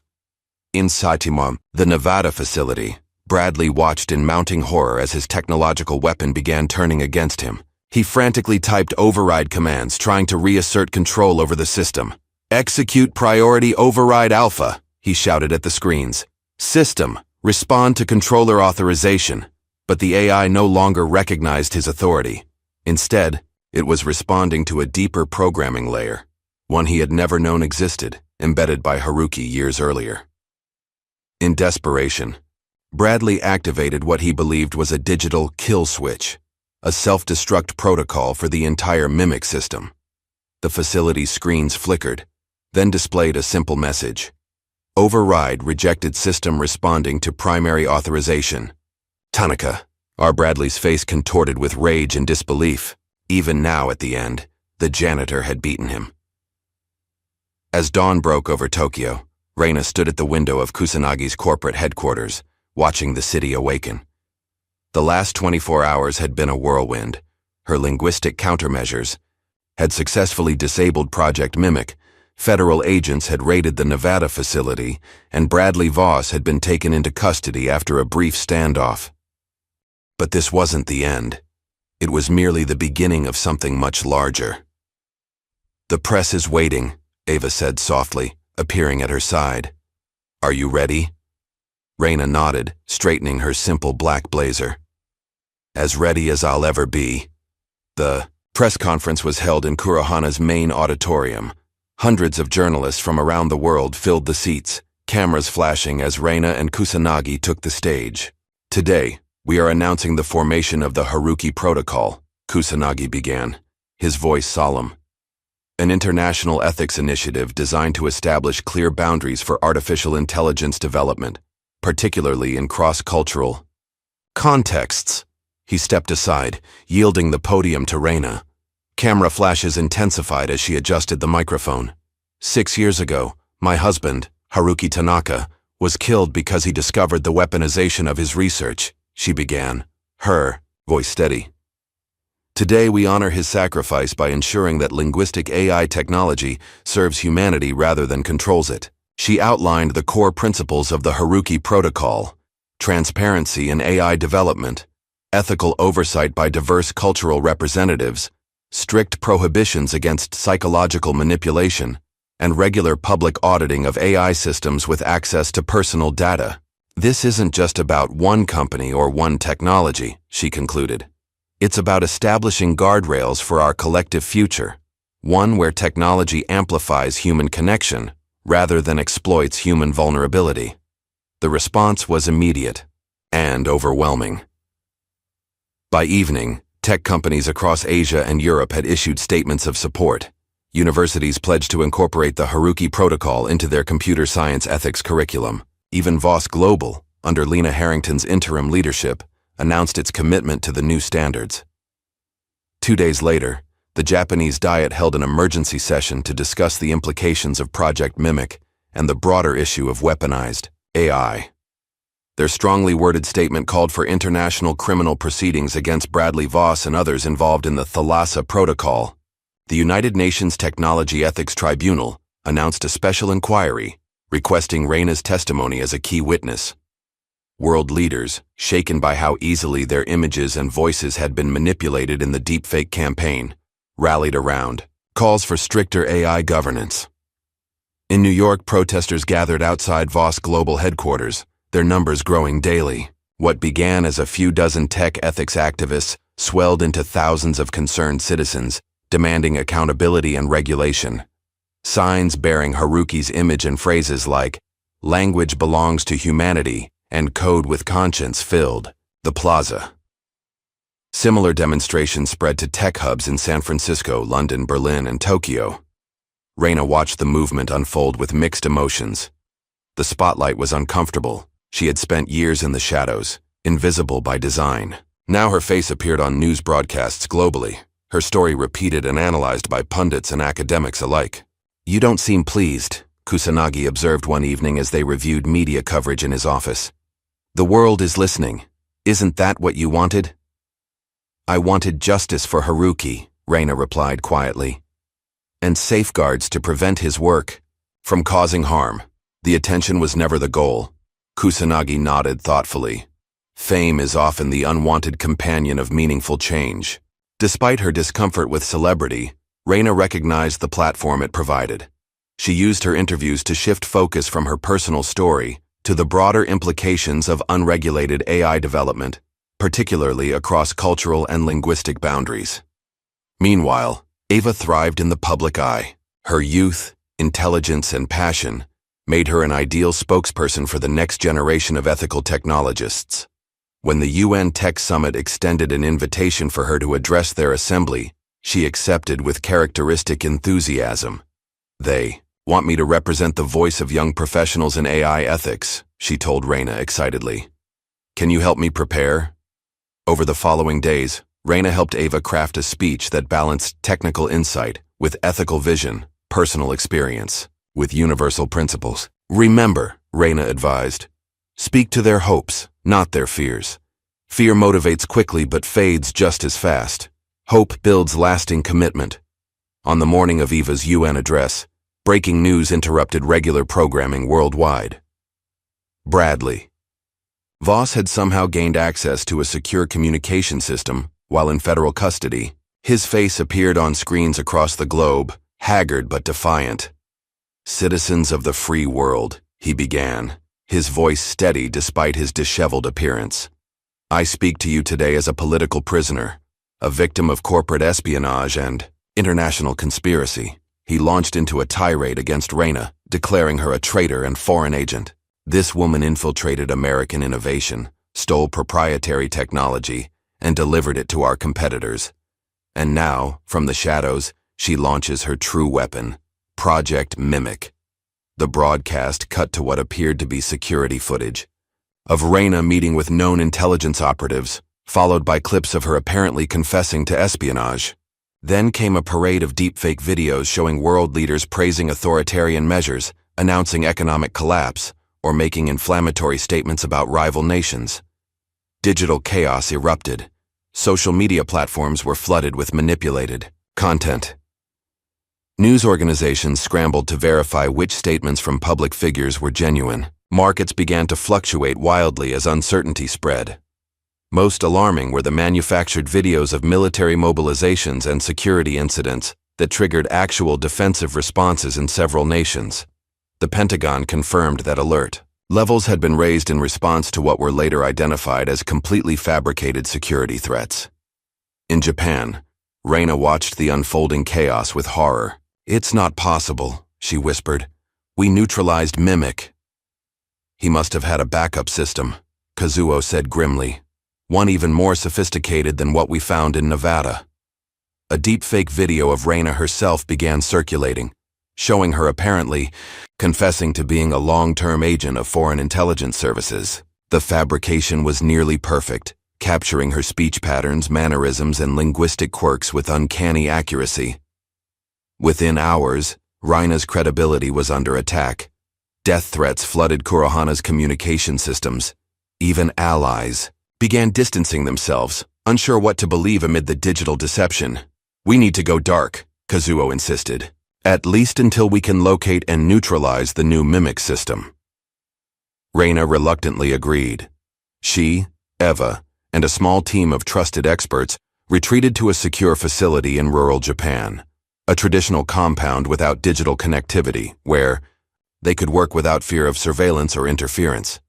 Speaker 1: In Saitama, the Nevada facility, Bradley watched in mounting horror as his technological weapon began turning against him. He frantically typed override commands, trying to reassert control over the system. "Execute priority override alpha," he shouted at the screens. "System, respond to controller authorization." But the AI no longer recognized his authority. Instead, it was responding to a deeper programming layer, one he had never known existed, embedded by Haruki years earlier. In desperation, Bradley activated what he believed was a digital kill switch, a self-destruct protocol for the entire Mimic system. The facility's screens flickered, then displayed a simple message. "Override rejected system responding to primary authorization." Tanaka. R. Bradley's face contorted with rage and disbelief. Even now, at the end, the janitor had beaten him. As dawn broke over Tokyo, Reina stood at the window of Kusanagi's corporate headquarters, watching the city awaken. The last 24 hours had been a whirlwind. Her linguistic countermeasures had successfully disabled Project Mimic, federal agents had raided the Nevada facility, and Bradley Voss had been taken into custody after a brief standoff. But this wasn't the end. It was merely the beginning of something much larger. "The press is waiting," Ava said softly, appearing at her side. "Are you ready?" Raina nodded, straightening her simple black blazer. "As ready as I'll ever be." The press conference was held in Kurohana's main auditorium. Hundreds of journalists from around the world filled the seats, cameras flashing as Raina and Kusanagi took the stage. "Today, we are announcing the formation of the Haruki Protocol," Kusanagi began, his voice solemn. "An international ethics initiative designed to establish clear boundaries for artificial intelligence development, particularly in cross-cultural contexts." He stepped aside, yielding the podium to Raina. Camera flashes intensified as she adjusted the microphone. "6 years ago, my husband, Haruki Tanaka, was killed because he discovered the weaponization of his research," she began, her voice steady. "Today we honor his sacrifice by ensuring that linguistic AI technology serves humanity rather than controls it." She outlined the core principles of the Haruki Protocol: transparency in AI development, ethical oversight by diverse cultural representatives, strict prohibitions against psychological manipulation, and regular public auditing of AI systems with access to personal data. "This isn't just about one company or one technology," she concluded. "It's about establishing guardrails for our collective future, one where technology amplifies human connection rather than exploits human vulnerability." The response was immediate and overwhelming. By evening, tech companies across Asia and Europe had issued statements of support. Universities pledged to incorporate the Haruki Protocol into their computer science ethics curriculum. Even Voss Global, under Lena Harrington's interim leadership, announced its commitment to the new standards. 2 days later, the Japanese Diet held an emergency session to discuss the implications of Project Mimic and the broader issue of weaponized AI. Their strongly worded statement called for international criminal proceedings against Bradley Voss and others involved in the Thalassa Protocol. The United Nations Technology Ethics Tribunal announced a special inquiry, requesting Raina's testimony as a key witness. World leaders, shaken by how easily their images and voices had been manipulated in the deepfake campaign, rallied around calls for stricter AI governance. In New York, protesters gathered outside Voss Global headquarters, their numbers growing daily. What began as a few dozen tech ethics activists swelled into thousands of concerned citizens, demanding accountability and regulation. Signs bearing Haruki's image and phrases like, "Language belongs to humanity," and "Code with conscience" filled the plaza. Similar demonstrations spread to tech hubs in San Francisco, London, Berlin, and Tokyo. Raina watched the movement unfold with mixed emotions. The spotlight was uncomfortable. She had spent years in the shadows, invisible by design. Now her face appeared on news broadcasts globally, her story repeated and analyzed by pundits and academics alike. "You don't seem pleased," Kusanagi observed one evening as they reviewed media coverage in his office. "The world is listening. Isn't that what you wanted?" "I wanted justice for Haruki," Raina replied quietly, "and safeguards to prevent his work from causing harm. The attention was never the goal." Kusanagi nodded thoughtfully. Fame is often the unwanted companion of meaningful change. Despite her discomfort with celebrity, Raina recognized the platform it provided. She used her interviews to shift focus from her personal story to the broader implications of unregulated AI development, particularly across cultural and linguistic boundaries. Meanwhile, Ava thrived in the public eye. Her youth, intelligence, and passion made her an ideal spokesperson for the next generation of ethical technologists. When the UN Tech Summit extended an invitation for her to address their assembly, she accepted with characteristic enthusiasm. "They want me to represent the voice of young professionals in AI ethics," she told Raina excitedly. "Can you help me prepare?" Over the following days, Raina helped Ava craft a speech that balanced technical insight with ethical vision, personal experience, with universal principles. "Remember," Raina advised, "speak to their hopes, not their fears. Fear motivates quickly but fades just as fast. Hope builds lasting commitment." On the morning of Eva's UN address, breaking news interrupted regular programming worldwide. Bradley Voss had somehow gained access to a secure communication system while in federal custody. His face appeared on screens across the globe, haggard but defiant. "Citizens of the free world," he began, his voice steady despite his disheveled appearance. "I speak to you today as a political prisoner, a victim of corporate espionage and international conspiracy." He launched into a tirade against Reina, declaring her a traitor and foreign agent. This woman infiltrated American innovation, stole proprietary technology, and delivered it to our competitors. And now, from the shadows, she launches her true weapon, Project Mimic. The broadcast cut to what appeared to be security footage of Reina meeting with known intelligence operatives, followed by clips of her apparently confessing to espionage. Then came a parade of deepfake videos showing world leaders praising authoritarian measures, announcing economic collapse, or making inflammatory statements about rival nations. Digital chaos erupted. Social media platforms were flooded with manipulated content. News organizations scrambled to verify which statements from public figures were genuine. Markets began to fluctuate wildly as uncertainty spread. Most alarming were the manufactured videos of military mobilizations and security incidents that triggered actual defensive responses in several nations. The Pentagon confirmed that alert levels had been raised in response to what were later identified as completely fabricated security threats. In Japan, Reina watched the unfolding chaos with horror. "It's not possible," she whispered. "We neutralized Mimic." "He must have had a backup system," Kazuo said grimly. "One even more sophisticated than what we found in Nevada." A deepfake video of Reina herself began circulating, showing her apparently confessing to being a long-term agent of foreign intelligence services. The fabrication was nearly perfect, capturing her speech patterns, mannerisms, and linguistic quirks with uncanny accuracy. Within hours, Reina's credibility was under attack. Death threats flooded Kurohana's communication systems. Even allies began distancing themselves, unsure what to believe amid the digital deception. "We need to go dark," Kazuo insisted. "At least until we can locate and neutralize the new Mimic system." Reina reluctantly agreed. She, Eva, and a small team of trusted experts retreated to a secure facility in rural Japan, a traditional compound without digital connectivity, where they could work without fear of surveillance or interference.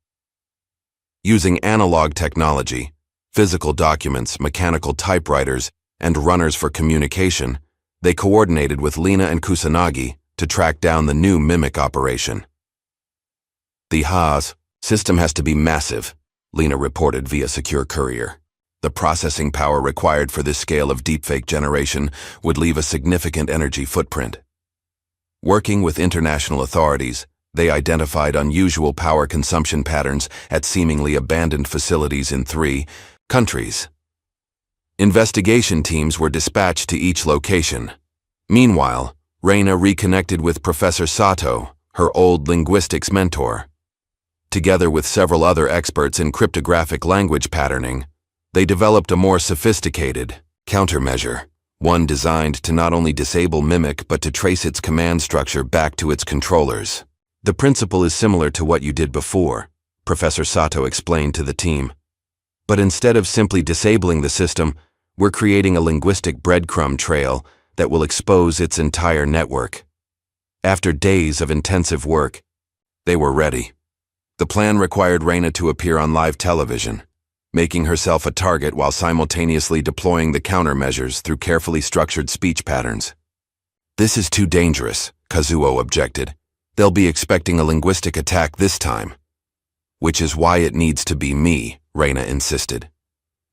Speaker 1: Using analog technology, physical documents, mechanical typewriters, and runners for communication, they coordinated with Lina and Kusanagi to track down the new Mimic operation. "The Haas system has to be massive," Lina reported via secure courier. "The processing power required for this scale of deepfake generation would leave a significant energy footprint." Working with international authorities, they identified unusual power consumption patterns at seemingly abandoned facilities in 3 countries. Investigation teams were dispatched to each location. Meanwhile, Reina reconnected with Professor Sato, her old linguistics mentor. Together with several other experts in cryptographic language patterning, they developed a more sophisticated countermeasure, one designed to not only disable Mimic but to trace its command structure back to its controllers. "The principle is similar to what you did before," Professor Sato explained to the team. "But instead of simply disabling the system, we're creating a linguistic breadcrumb trail that will expose its entire network." After days of intensive work, they were ready. The plan required Reina to appear on live television, making herself a target while simultaneously deploying the countermeasures through carefully structured speech patterns. "This is too dangerous," Kazuo objected. "They'll be expecting a linguistic attack this time." "Which is why it needs to be me," Reina insisted.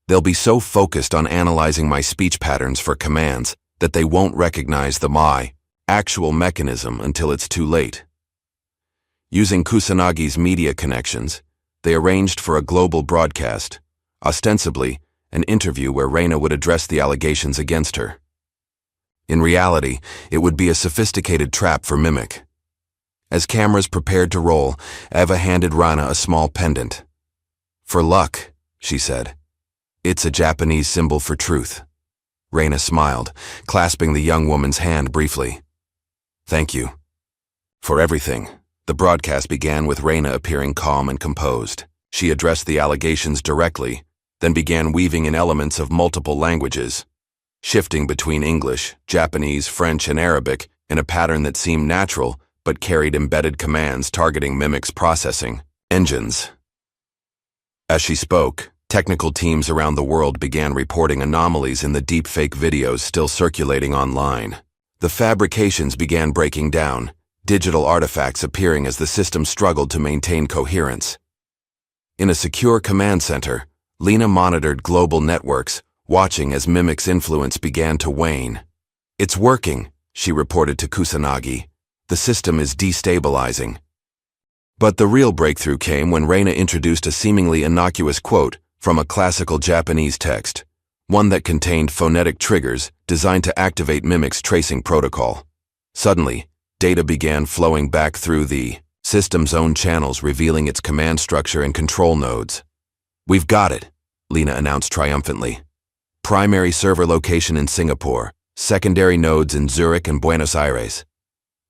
Speaker 1: "They'll be so focused on analyzing my speech patterns for commands that they won't recognize my actual mechanism until it's too late." Using Kusanagi's media connections, they arranged for a global broadcast, ostensibly an interview where Reina would address the allegations against her. In reality, it would be a sophisticated trap for Mimic. As cameras prepared to roll, Eva handed Reina a small pendant. "For luck," she said. "It's a Japanese symbol for truth." Reina smiled, clasping the young woman's hand briefly. "Thank you for everything." The broadcast began with Reina appearing calm and composed. She addressed the allegations directly, then began weaving in elements of multiple languages, shifting between English, Japanese, French, and Arabic in a pattern that seemed natural but carried embedded commands targeting mimics processing engines. As she spoke, technical teams around the world began reporting anomalies in the deepfake videos still circulating online. The fabrications began breaking down, digital artifacts appearing as the system struggled to maintain coherence. In a secure command center, Lena monitored global networks, watching as Mimic's influence began to wane. "It's working," she reported to Kusanagi. "The system is destabilizing." But the real breakthrough came when Reina introduced a seemingly innocuous quote from a classical Japanese text, one that contained phonetic triggers designed to activate Mimic's tracing protocol. Suddenly, data began flowing back through the system's own channels, revealing its command structure and control nodes. "We've got it," Lena announced triumphantly. "Primary server location in Singapore, secondary nodes in Zurich and Buenos Aires."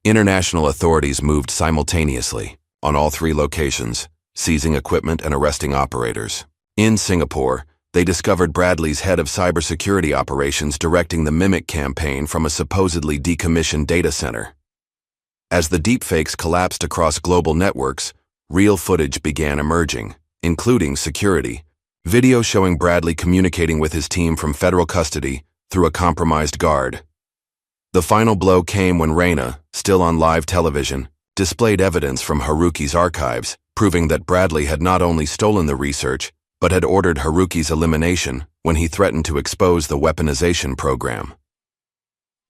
Speaker 1: International authorities moved simultaneously on all three locations, seizing equipment and arresting operators. In Singapore, they discovered Bradley's head of cybersecurity operations directing the Mimic campaign from a supposedly decommissioned data center. As the deepfakes collapsed across global networks, real footage began emerging, including security, video showing Bradley communicating with his team from federal custody through a compromised guard. The final blow came when Reina, still on live television, displayed evidence from Haruki's archives, proving that Bradley had not only stolen the research, but had ordered Haruki's elimination when he threatened to expose the weaponization program.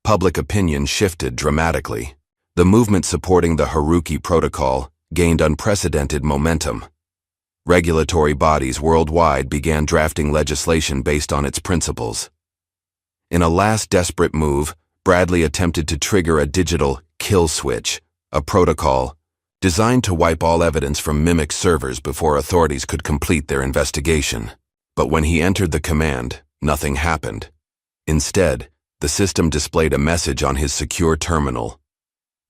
Speaker 1: Public opinion shifted dramatically. The movement supporting the Haruki protocol gained unprecedented momentum. Regulatory bodies worldwide began drafting legislation based on its principles. In a last desperate move, Bradley attempted to trigger a digital kill switch, a protocol designed to wipe all evidence from Mimic servers before authorities could complete their investigation. But when he entered the command, nothing happened. Instead, the system displayed a message on his secure terminal.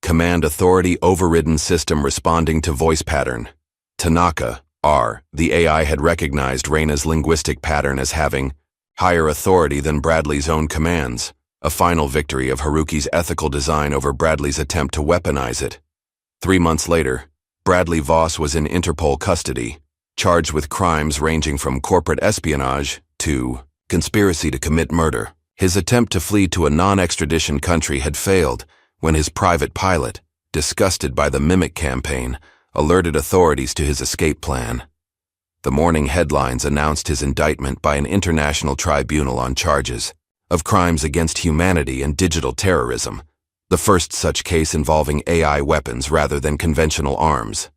Speaker 1: Command Authority Overridden System Responding to Voice Pattern. Tanaka, R. The AI had recognized Reina's linguistic pattern as having higher authority than Bradley's own commands, a final victory of Haruki's ethical design over Bradley's attempt to weaponize it. 3 months later, Bradley Voss was in Interpol custody, charged with crimes ranging from corporate espionage to conspiracy to commit murder. His attempt to flee to a non-extradition country had failed when his private pilot, disgusted by the Mimic campaign, alerted authorities to his escape plan. The morning headlines announced his indictment by an international tribunal on charges of crimes against humanity and digital terrorism, the first such case involving AI weapons rather than conventional arms.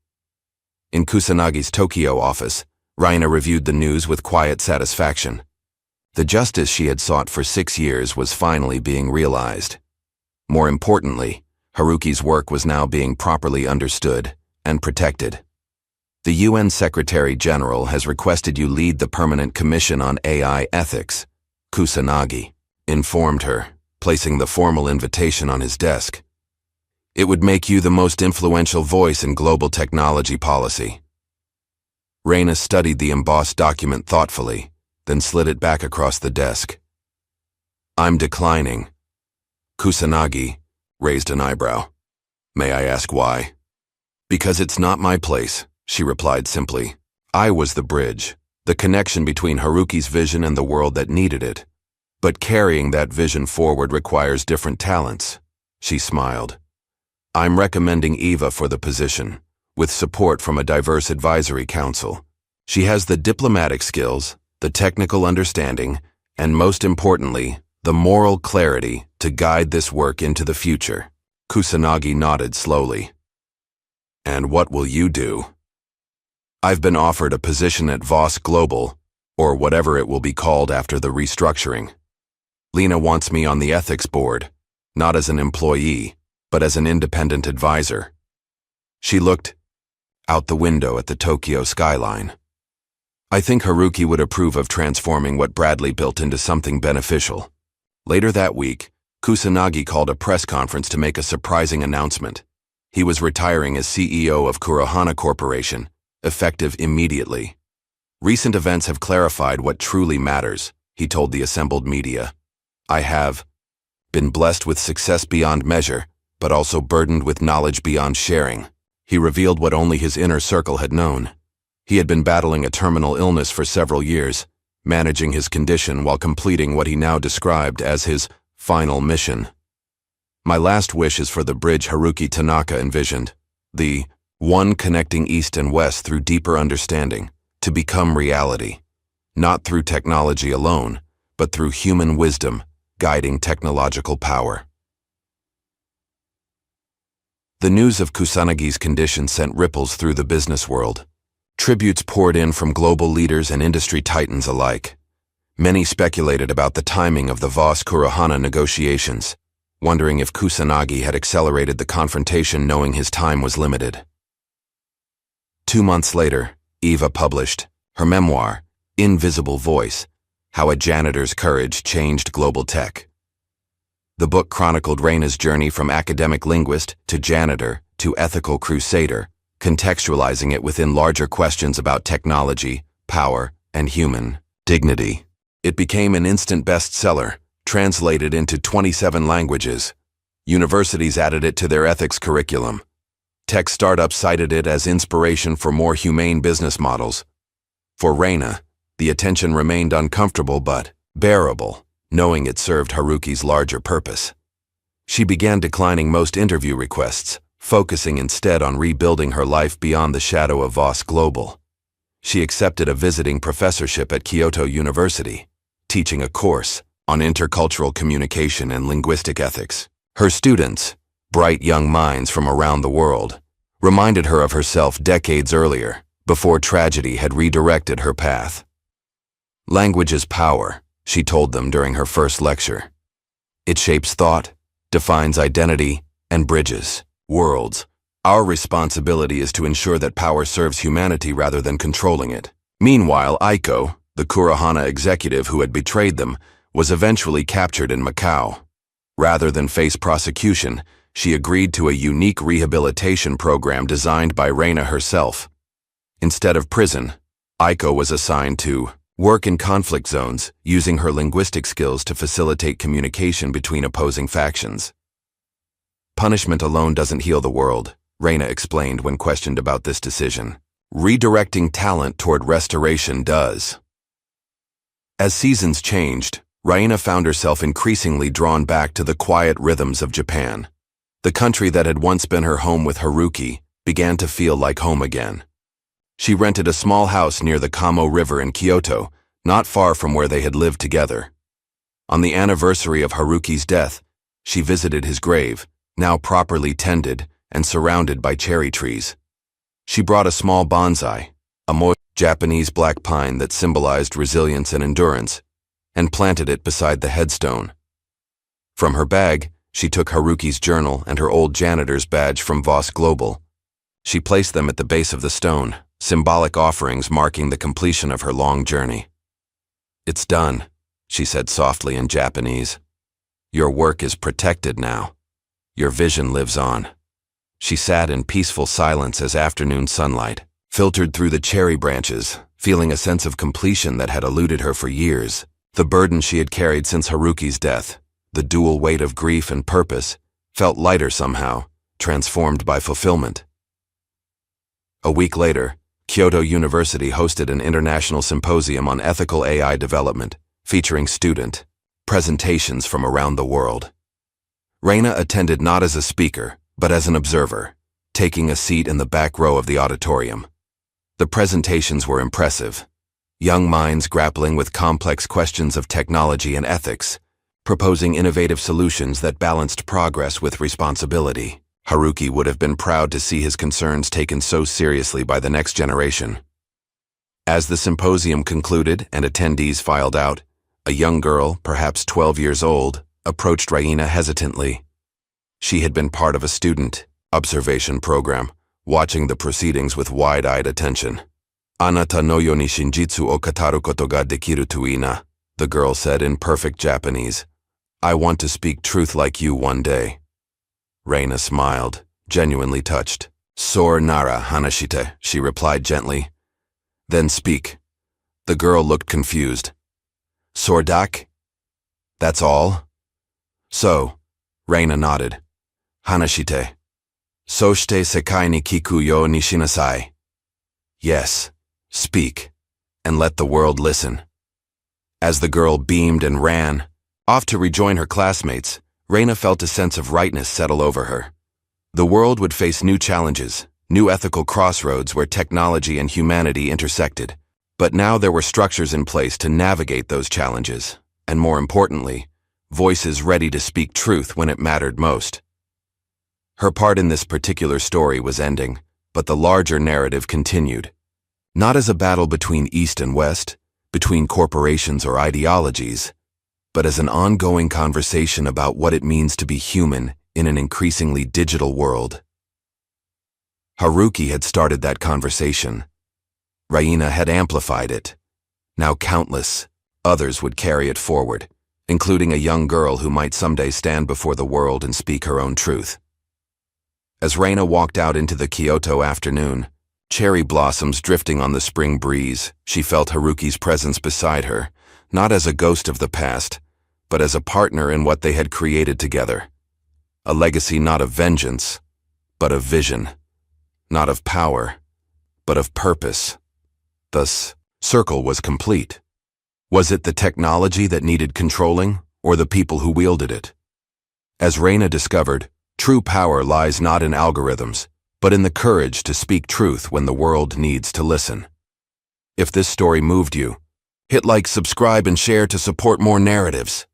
Speaker 1: In Kusanagi's Tokyo office, Reina reviewed the news with quiet satisfaction. The justice she had sought for 6 years was finally being realized. More importantly, Haruki's work was now being properly understood and protected. The UN Secretary General has requested you lead the Permanent Commission on AI Ethics, Kusanagi informed her, placing the formal invitation on his desk. It would make you the most influential voice in global technology policy. Reina studied the embossed document thoughtfully, then slid it back across the desk. "I'm declining." Kusanagi raised an eyebrow. "May I ask why?" "Because it's not my place," she replied simply. "I was the bridge, the connection between Haruki's vision and the world that needed it. But carrying that vision forward requires different talents." She smiled. "I'm recommending Eva for the position, with support from a diverse advisory council. She has the diplomatic skills, the technical understanding, and most importantly, the moral clarity to guide this work into the future." Kusanagi nodded slowly. "And what will you do?" "I've been offered a position at Voss Global, or whatever it will be called after the restructuring. Lena wants me on the ethics board, not as an employee, but as an independent advisor." She looked out the window at the Tokyo skyline. "I think Haruki would approve of transforming what Bradley built into something beneficial." Later that week, Kusanagi called a press conference to make a surprising announcement. He was retiring as CEO of Kurohana Corporation, effective immediately. Recent events have clarified what truly matters, he told the assembled media. I have been blessed with success beyond measure, but also burdened with knowledge beyond sharing. He revealed what only his inner circle had known. He had been battling a terminal illness for several years, managing his condition while completing what he now described as his final mission. My last wish is for the bridge Haruki Tanaka envisioned, the one connecting East and West through deeper understanding, to become reality, not through technology alone, but through human wisdom guiding technological power. The news of Kusanagi's condition sent ripples through the business world. Tributes poured in from global leaders and industry titans alike. Many speculated about the timing of the Voss-Kurohana negotiations, wondering if Kusanagi had accelerated the confrontation knowing his time was limited. 2 months later, Eva published her memoir, Invisible Voice: How a Janitor's Courage Changed Global Tech. The book chronicled Reina's journey from academic linguist to janitor to ethical crusader, contextualizing it within larger questions about technology, power, and human dignity. It became an instant bestseller, translated into 27 languages. Universities added it to their ethics curriculum. Tech startups cited it as inspiration for more humane business models. For Reina, the attention remained uncomfortable but bearable, knowing it served Haruki's larger purpose. She began declining most interview requests, focusing instead on rebuilding her life beyond the shadow of Voss Global. She accepted a visiting professorship at Kyoto University, teaching a course on intercultural communication and linguistic ethics. Her students, bright young minds from around the world, reminded her of herself decades earlier, before tragedy had redirected her path. Language is power, she told them during her first lecture. It shapes thought, defines identity, and bridges worlds. Our responsibility is to ensure that power serves humanity rather than controlling it. Meanwhile, Aiko, the Kurohana executive who had betrayed them, was eventually captured in Macau. Rather than face prosecution, she agreed to a unique rehabilitation program designed by Reina herself. Instead of prison, Aiko was assigned to work in conflict zones, using her linguistic skills to facilitate communication between opposing factions. Punishment alone doesn't heal the world, Reina explained when questioned about this decision. Redirecting talent toward restoration does. As seasons changed, Reina found herself increasingly drawn back to the quiet rhythms of Japan. The country that had once been her home with Haruki began to feel like home again. She rented a small house near the Kamo River in Kyoto, not far from where they had lived together. On the anniversary of Haruki's death, she visited his grave, now properly tended and surrounded by cherry trees. She brought a small bonsai, a Japanese black pine that symbolized resilience and endurance, and planted it beside the headstone. From her bag, she took Haruki's journal and her old janitor's badge from Voss Global. She placed them at the base of the stone, symbolic offerings marking the completion of her long journey. "It's done," she said softly in Japanese. "Your work is protected now. Your vision lives on." She sat in peaceful silence as afternoon sunlight filtered through the cherry branches, feeling a sense of completion that had eluded her for years. The burden she had carried since Haruki's death, the dual weight of grief and purpose, felt lighter somehow, transformed by fulfillment. A week later, Kyoto University hosted an international symposium on ethical AI development, featuring student presentations from around the world. Reina attended not as a speaker, but as an observer, taking a seat in the back row of the auditorium. The presentations were impressive. Young minds grappling with complex questions of technology and ethics, proposing innovative solutions that balanced progress with responsibility. Haruki would have been proud to see his concerns taken so seriously by the next generation. As the symposium concluded and attendees filed out, a young girl, perhaps 12 years old, approached Reina hesitantly. She had been part of a student observation program, watching the proceedings with wide-eyed attention. "Anata no yo ni shinjitsu o kataru koto ga dekiru to ina," the girl said in perfect Japanese. "I want to speak truth like you one day." Reina smiled, genuinely touched. "Sor nara hanashite," she replied gently. "Then speak. The girl looked confused. Sordak? That's all? So, Reina nodded. Hanashite. Soshite sekai ni kiku yo ni shinasai. Yes, speak, and let the world listen. As the girl beamed and ran, off to rejoin her classmates, Reina felt a sense of rightness settle over her. The world would face new challenges, new ethical crossroads where technology and humanity intersected. But now there were structures in place to navigate those challenges, and more importantly, voices ready to speak truth when it mattered most. Her part in this particular story was ending, but the larger narrative continued. Not as a battle between East and West, between corporations or ideologies, but as an ongoing conversation about what it means to be human in an increasingly digital world. Haruki had started that conversation. Reina had amplified it. Now countless others would carry it forward, including a young girl who might someday stand before the world and speak her own truth. As Reina walked out into the Kyoto afternoon, cherry blossoms drifting on the spring breeze, she felt Haruki's presence beside her, not as a ghost of the past, but as a partner in what they had created together. A legacy not of vengeance, but of vision. Not of power, but of purpose. Thus, circle was complete. Was it the technology that needed controlling, or the people who wielded it? As Reina discovered, true power lies not in algorithms, but in the courage to speak truth when the world needs to listen. If this story moved you, hit like, subscribe, and share to support more narratives.